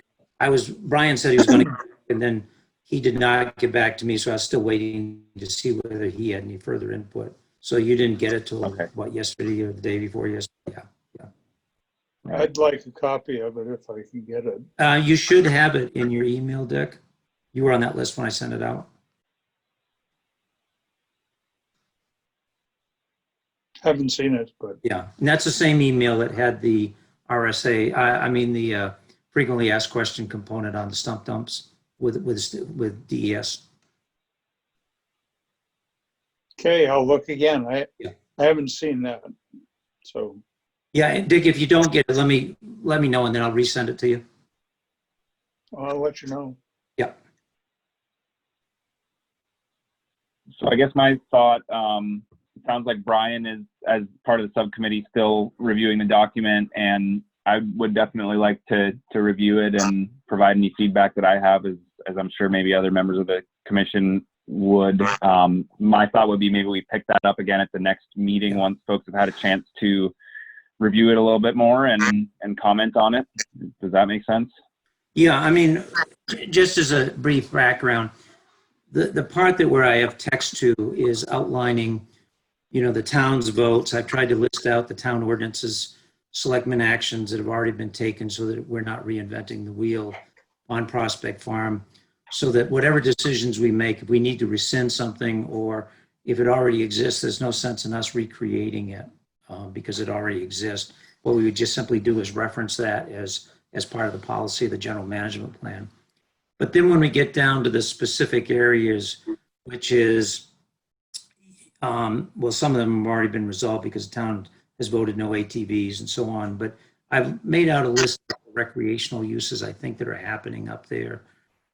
Brian said he was going to, and then he did not get back to me, so I was still waiting to see whether he had any further input. So you didn't get it till what, yesterday or the day before yesterday? Yeah. I'd like a copy of it if I can get it. You should have it in your email, Dick. You were on that list when I sent it out. Haven't seen it, but yeah, and that's the same email that had the RSA. The frequently asked question component on the stump dumps with DES. okay, I'll look again. I haven't seen that, so. Yeah, Dick, if you don't get it, let me know and then I'll resend it to you. I'll let you know. Yeah. So I guess my thought, it sounds like Brian is, as part of the subcommittee, still reviewing the document, and I would definitely like to review it and provide any feedback that I have, as I'm sure maybe other members of the commission would. My thought would be maybe we pick that up again at the next meeting once folks have had a chance to review it a little bit more and comment on it. Does that make sense? Yeah, I mean, just as a brief background, the part that where I have text to is outlining, the town's votes. I've tried to list out the town ordinances, selectmen actions that have already been taken so that we're not reinventing the wheel on Prospect Farm, so that whatever decisions we make, if we need to rescind something or if it already exists, there's no sense in us recreating it because it already exists. What we would just simply do is reference that as part of the policy of the general management plan. But then when we get down to the specific areas, which is, some of them have already been resolved because the town has voted no ATVs and so on. But I've made out a list of recreational uses I think that are happening up there.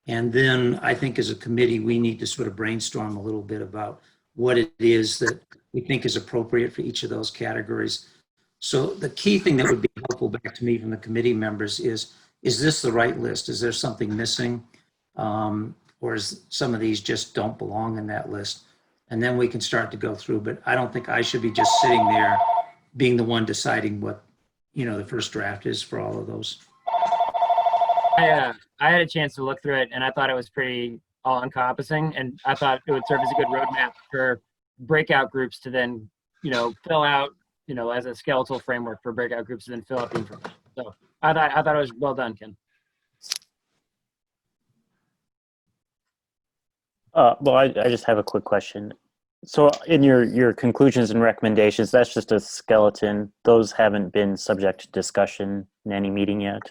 And then I think as a committee, we need to sort of brainstorm a little bit about what it is that we think is appropriate for each of those categories. So the key thing that would be helpful back to me from the committee members is this the right list? Is there something missing? Or is some of these just don't belong in that list? And then we can start to go through, but I don't think I should be just sitting there being the one deciding what, the first draft is for all of those. I had a chance to look through it and I thought it was pretty all encompassing, and I thought it would serve as a good roadmap for breakout groups to then, fill out, as a skeletal framework for breakout groups to then fill out the information. So I thought it was well done, Ken. Well, I just have a quick question. So in your conclusions and recommendations, that's just a skeleton. Those haven't been subject to discussion in any meeting yet?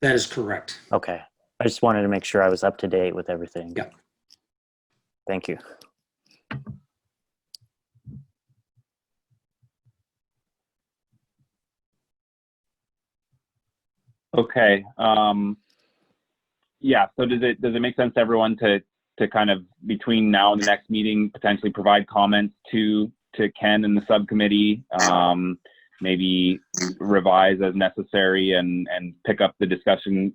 That is correct. Okay. I just wanted to make sure I was up to date with everything. Yeah. Thank you. Okay. Yeah. So does it make sense to everyone to kind of between now and the next meeting potentially provide comments to Ken and the subcommittee, maybe revise as necessary and pick up the discussion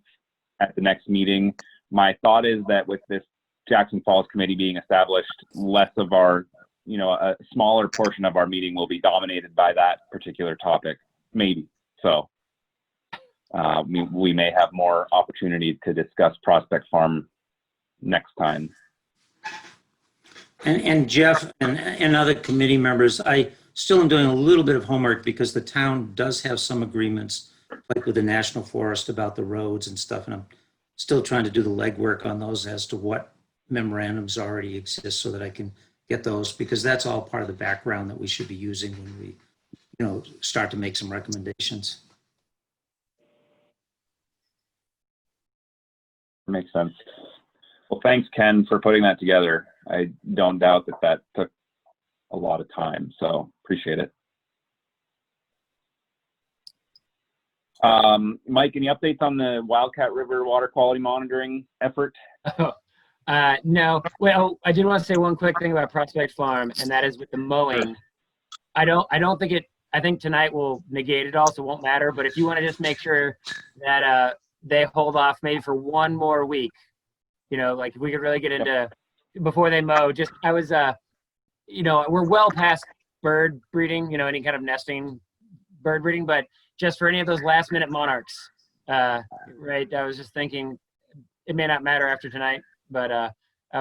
at the next meeting? My thought is that with this Jackson Falls committee being established, less of our you know, a smaller portion of our meeting will be dominated by that particular topic, maybe. So we may have more opportunity to discuss Prospect Farm next time. And Jeff and other committee members, I still am doing a little bit of homework because the town does have some agreements, like with the National Forest about the roads and stuff. And I'm still trying to do the legwork on those as to what memorandums already exist so that I can get those, because that's all part of the background that we should be using when we, you know, start to make some recommendations. Makes sense. Well, thanks, Ken, for putting that together. I don't doubt that that took a lot of time, so appreciate it. Mike, any updates on the Wildcat River water quality monitoring effort? No. Well, I did want to say one quick thing about Prospect Farm, and that is with the mowing. I don't think it. I think tonight will negate it all, so it won't matter. But if you want to just make sure that they hold off maybe for one more week, you know, like if we could really get into before they mow. Just I was, you know, we're well past bird breeding, you know, any kind of nesting bird breeding, but just for any of those last minute monarchs, right? I was just thinking it may not matter after tonight, but I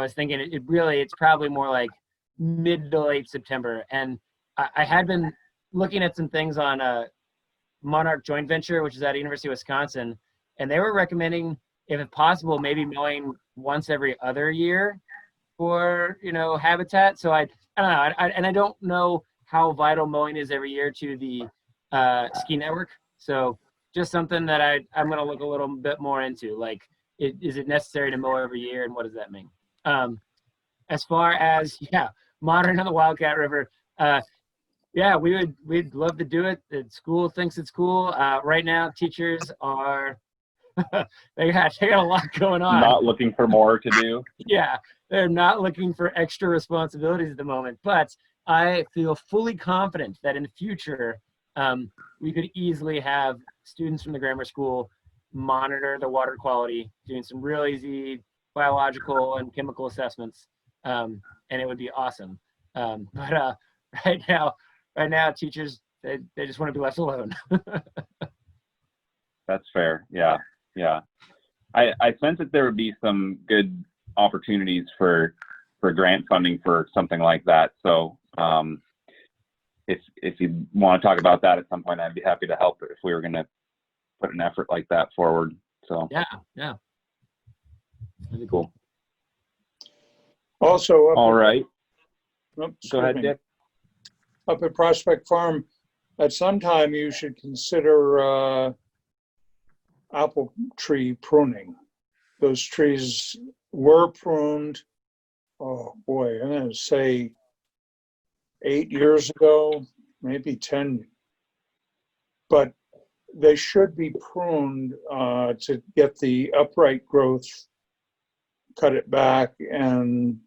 was thinking it's probably more like mid to late September. And I had been looking at some things on Monarch Joint Venture, which is at University of Wisconsin, and they were recommending, if possible, maybe mowing once every other year for, you know, habitat. So I don't know, and I don't know how vital mowing is every year to the ski network. So just something that I'm going to look a little bit more into. Like, is it necessary to mow every year, and what does that mean? As far as monitoring on the Wildcat River, we'd love to do it. The school thinks it's cool. Right now, teachers are they got a lot going on. Not looking for more to do. Yeah, they're not looking for extra responsibilities at the moment. But I feel fully confident that in the future, we could easily have students from the grammar school monitor the water quality, doing some real easy biological and chemical assessments, and it would be awesome. But right now, teachers they just want to be left alone. That's fair. Yeah. I sense that there would be some good opportunities for grant funding for something like that. So if you want to talk about that at some point, I'd be happy to help if we were going to put an effort like that forward. So yeah. Really cool. Also, all right. Oops, go ahead, Dick. Up at Prospect Farm, at some time you should consider apple tree pruning. Those trees were pruned, oh boy, I'm going to say 8 years ago, maybe 10. But they should be pruned to get the upright growth, cut it back, and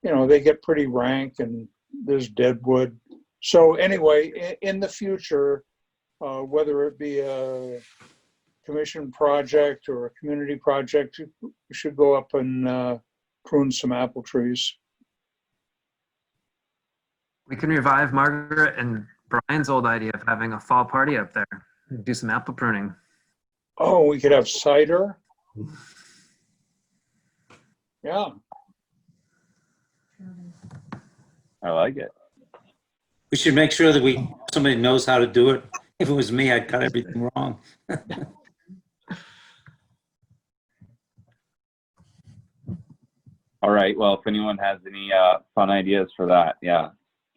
you know, they get pretty rank and there's dead wood. So anyway, in the future, whether it be a commission project or a community project, you should go up and prune some apple trees. We can revive Margaret and Brian's old idea of having a fall party up there. Do some apple pruning. Oh, we could have cider. Yeah. I like it. We should make sure that somebody knows how to do it. If it was me, I'd cut everything wrong. All right. Well, if anyone has any fun ideas for that,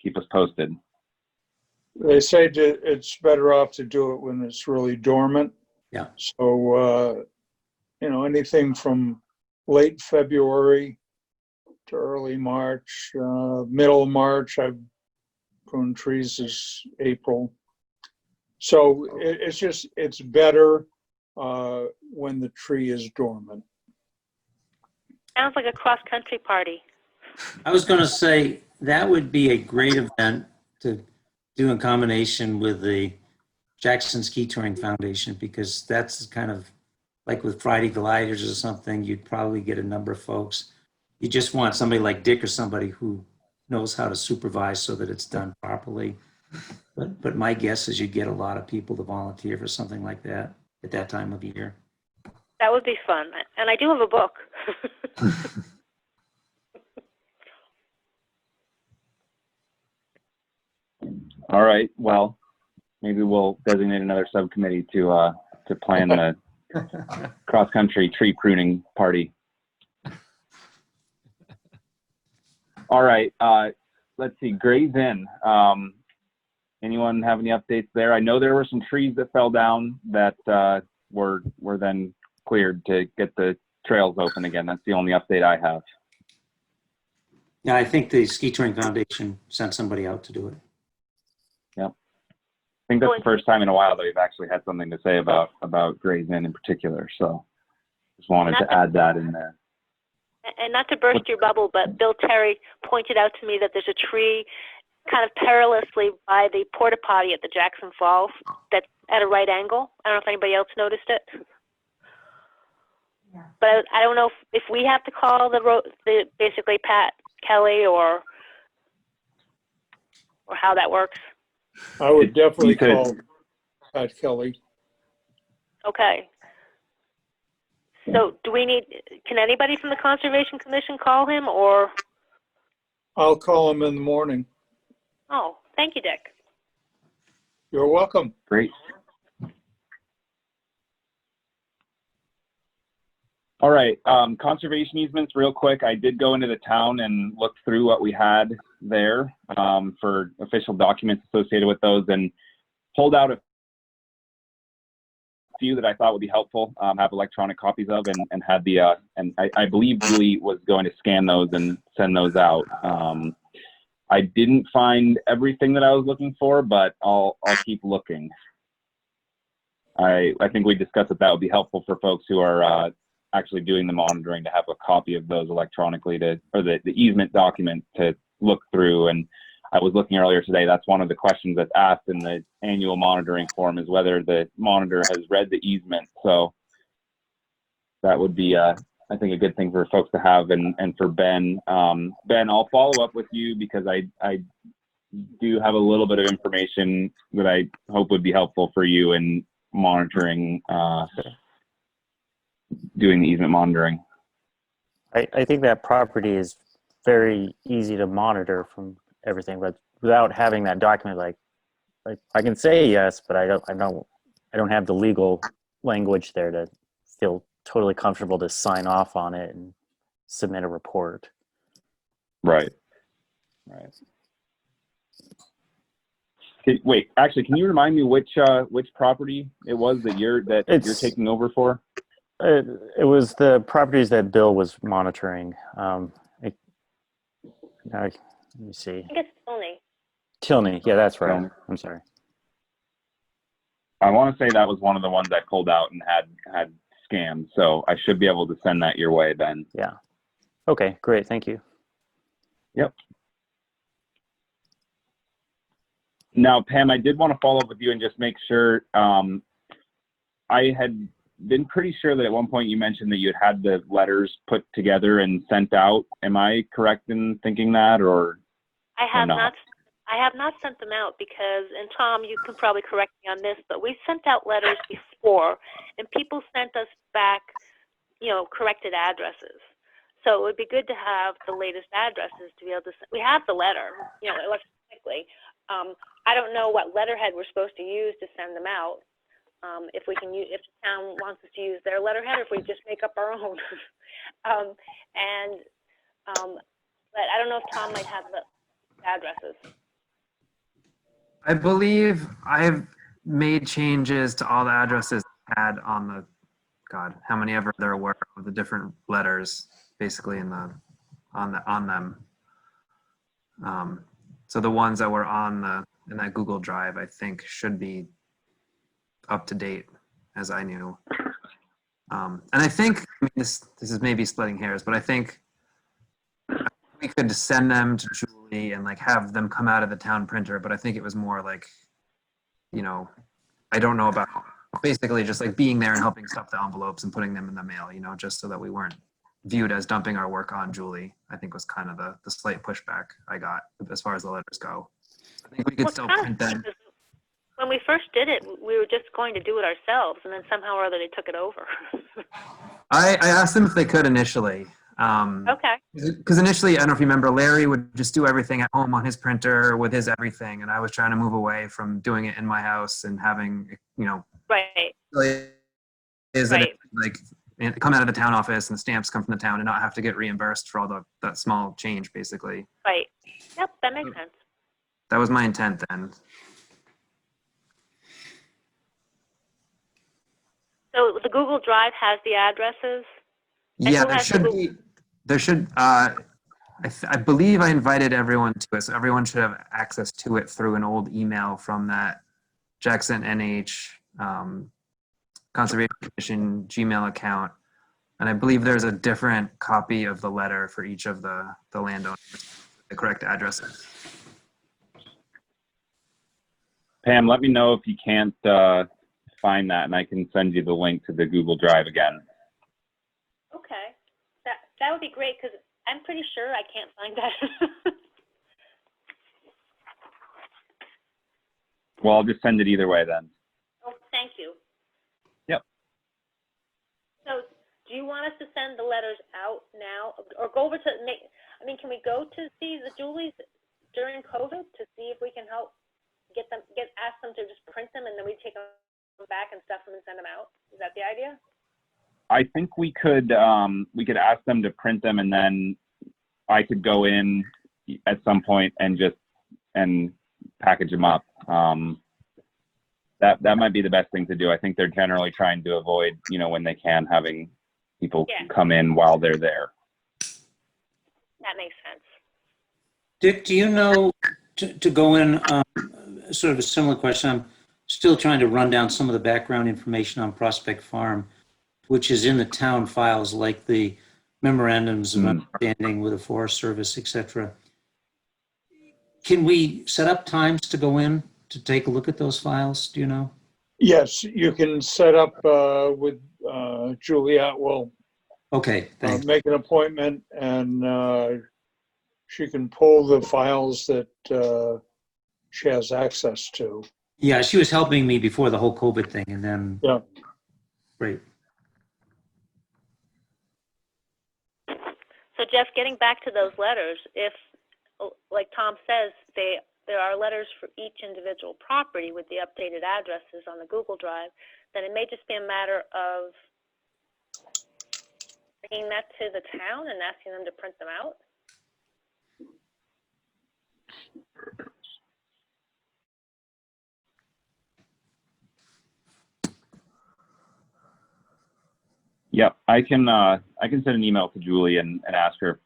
keep us posted. They say it's better off to do it when it's really dormant. Yeah. So, you know, anything from late February to early March, middle of March, I've pruned trees is April. So it's better when the tree is dormant. Sounds like a cross-country party. I was going to say that would be a great event to do in combination with the Jackson Ski Touring Foundation, because that's kind of like with Friday Gliders or something, you'd probably get a number of folks. You just want somebody like Dick or somebody who knows how to supervise so that it's done properly. But my guess is you get a lot of people to volunteer for something like that at that time of year. That would be fun. And I do have a book. All right. Well, maybe we'll designate another subcommittee to plan the cross-country tree pruning party. All right. Let's see. Gray's Inn. Anyone have any updates there? I know there were some trees that fell down that were then cleared to get the trails open again. That's the only update I have. Yeah, I think the Ski Touring Foundation sent somebody out to do it. Yep. I think that's the first time in a while that we've actually had something to say about Gray's Inn in particular. So just wanted to add that in there. And not to burst your bubble, but Bill Terry pointed out to me that there's a tree kind of perilously by the porta potty at the Jackson Falls that's at a right angle. I don't know if anybody else noticed it. Yeah. But I don't know if we have to call the basically Pat Kelly or how that works. I would definitely call Pat Kelly. Okay. So can anybody from the Conservation Commission call him, or? I'll call him in the morning. Oh, thank you, Dick. You're welcome. Great. All right, conservation easements real quick. I did go into the town and look through what we had there for official documents associated with those and pulled out a few that I thought would be helpful, have electronic copies of, and had the, and I believe Julie was going to scan those and send those out. I didn't find everything that I was looking for, but I'll keep looking. I think we discussed that would be helpful for folks who are actually doing the monitoring to have a copy of those electronically or the easement document to look through. And I was looking earlier today, that's one of the questions that's asked in the annual monitoring form is whether the monitor has read the easement. So that would be, I think, a good thing for folks to have. And for Ben, Ben, I'll follow up with you because I do have a little bit of information that I hope would be helpful for you in monitoring, doing the easement monitoring. I think that property is very easy to monitor from everything, but without having that document, like I can say yes, but I don't have the legal language there to feel totally comfortable to sign off on it and submit a report. Right. Okay, wait, actually, can you remind me which property it was that you're taking over for? It was the properties that Bill was monitoring. Let me see. I think it's Tilney. Tilney, yeah, that's right. I'm sorry. I want to say that was one of the ones I pulled out and had scanned, so I should be able to send that your way, Ben. Yeah. Okay, great, thank you. Yep. Now, Pam, I did want to follow up with you and just make sure. I had been pretty sure that at one point you mentioned that you had the letters put together and sent out. Am I correct in thinking that, or? I have not sent them out because, and Tom, you can probably correct me on this, but we sent out letters before, and people sent us back, corrected addresses. So it would be good to have the latest addresses to be able to. We have the letter, electronically. I don't know what letterhead we're supposed to use to send them out. If we can use, if the town wants us to use their letterhead, or if we just make up our own. But I don't know if Tom might have the addresses. I believe I've made changes to all the addresses I had on the, God, how many ever there were of the different letters, basically on them. So the ones that were in that Google Drive, I think, should be up to date, as I knew. And I think, this is maybe splitting hairs, but I think we could send them to Julie and have them come out of the town printer, but I think it was more I don't know about basically just being there and helping stuff the envelopes and putting them in the mail, just so that we weren't viewed as dumping our work on Julie, I think was kind of the slight pushback I got as far as the letters go. I think we could Well, still it's print them. because when we first did it, we were just going to do it ourselves, and then somehow or other they took it over. I asked them if they could initially. Okay. Because initially, I don't know if you remember, Larry would just do everything at home on his printer with his everything, and I was trying to move away from doing it in my house and having, Right. is that Right. it, like and come out of the town office and the stamps come from the town and not have to get reimbursed for all that small change, basically. Right. Yep, that makes sense. That was my intent then. So the Google Drive has the addresses? And Yeah, who there has the should Google- be. There should. I believe I invited everyone to it, so everyone should have access to it through an old email from that Jackson NH Conservation Commission Gmail account, and I believe there's a different copy of the letter for each of the landowners, the correct addresses. Pam, let me know if you can't find that, and I can send you the link to the Google Drive again. Okay. That would be great, because I'm pretty sure I can't find that. Well, I'll just send it either way then. Oh, thank you. Yep. So do you want us to send the letters out now, or go over to can we go to see the Julies during COVID to see if we can help ask them to just print them, and then we take them back and stuff them and send them out? Is that the idea? I think we could ask them to print them, and then I could go in at some point and package them up. That might be the best thing to do. I think they're generally trying to avoid, when they can, having people come in while they're there. That makes sense. Dick, do you know, to go in, sort of a similar question, I'm still trying to run down some of the background information on Prospect Farm, which is in the town files, like the memorandums of understanding with the Forest Service, et cetera. Can we set up times to go in to take a look at those files? Do you know? Yes, you can set up with Juliet. Will Okay, thanks. make an appointment, and she can pull the files that she has access to. Yeah, she was helping me before the whole COVID thing, and then. Yeah. Great. So Jeff, getting back to those letters, if, like Tom says, there are letters for each individual property with the updated addresses on the Google Drive, then it may just be a matter of bringing that to the town and asking them to print them out. Yep, I can send an email to Julie and ask her if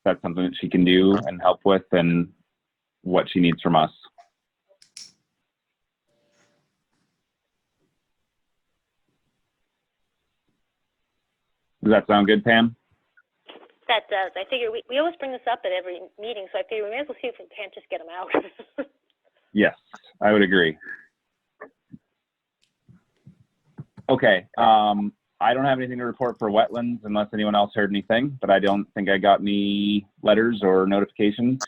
that's something that she can do and help with, and what she needs from us. Does that sound good, Pam? That does. I figure we always bring this up at every meeting, so I figure we may as well see if we can't just get them out. Yes, I would agree. Okay, I don't have anything to report for wetlands unless anyone else heard anything, but I don't think I got any letters or notifications.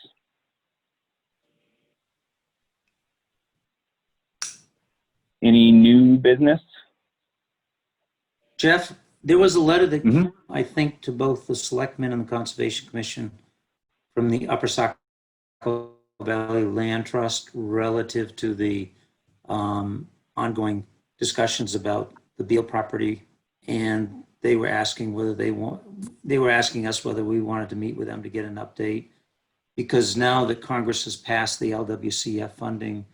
Any new business? Jeff, there was a letter that came, I think, to both the Selectmen and the Conservation Commission from the Upper Saco Valley Land Trust relative to the ongoing discussions about the Beal property, and they were asking us whether we wanted to meet with them to get an update, because now that Congress has passed the LWCF funding,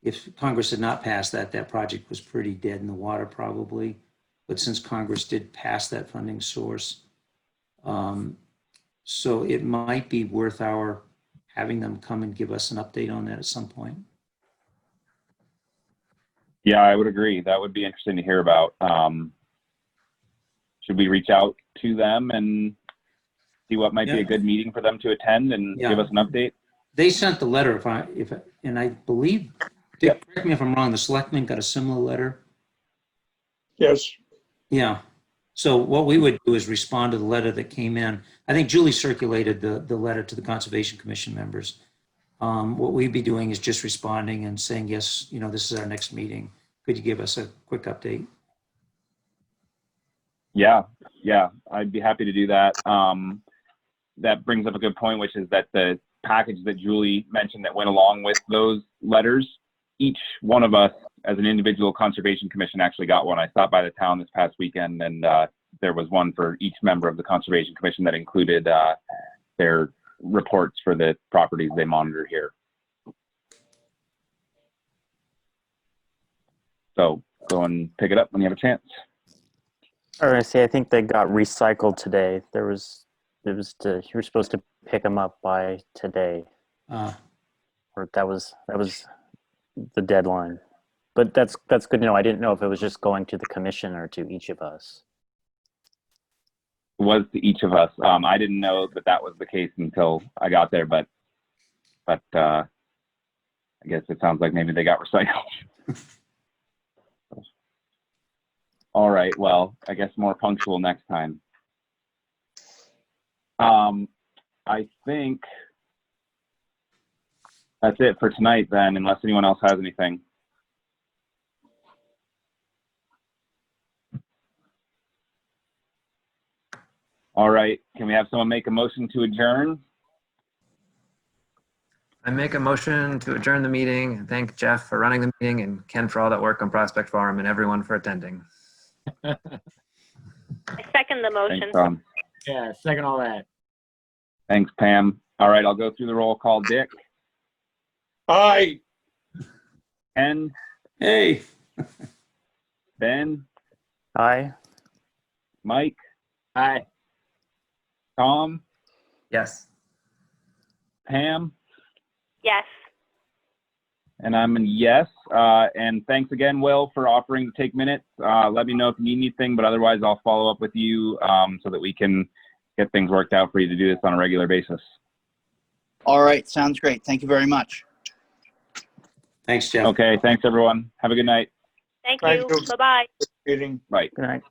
if Congress had not passed that project was pretty dead in the water probably. But since Congress did pass that funding source, so it might be worth our having them come and give us an update on that at some point. Yeah, I would agree. That would be interesting to hear about. Should we reach out to them and see what might be a good meeting for them to attend and give us an update? They sent the letter, and I believe, Dick, correct me if I'm wrong, the Selectmen got a similar letter. Yes. Yeah. So what we would do is respond to the letter that came in. I think Julie circulated the letter to the Conservation Commission members. What we'd be doing is just responding and saying, yes, this is our next meeting. Could you give us a quick update? Yeah, I'd be happy to do that. That brings up a good point, which is that the package that Julie mentioned that went along with those letters, each one of us as an individual Conservation Commission actually got one. I stopped by the town this past weekend, and there was one for each member of the Conservation Commission that included their reports for the properties they monitor here. So go and pick it up when you have a chance. I was gonna say, I think they got recycled today. You were supposed to pick them up by today, or that was the deadline. But that's good to know. I didn't know if it was just going to the commission or to each of us. It was to each of us. I didn't know that was the case until I got there, but I guess it sounds like maybe they got recycled. All right, well, I guess more punctual next time. I think that's it for tonight then, unless anyone else has anything. All right, can we have someone make a motion to adjourn? I make a motion to adjourn the meeting and thank Jeff for running the meeting and Ken for all that work on Prospect Farm and everyone for attending. I second the motion. Thanks, Tom. Yeah, second all that. Thanks, Pam. All right, I'll go through the roll call. Dick? Aye. Ken? Hey. Ben? Aye. Mike? Aye. Tom? Yes. Pam? Yes. And I'm a yes. And thanks again, Will, for offering to take minutes. Let me know if you need anything, but otherwise I'll follow up with you so that we can get things worked out for you to do this on a regular basis. All right, sounds great. Thank you very much. Thanks, Jeff. Okay, thanks everyone. Have a good night. Thank Thank you. you. Bye-bye. Meeting. Bye. Good night.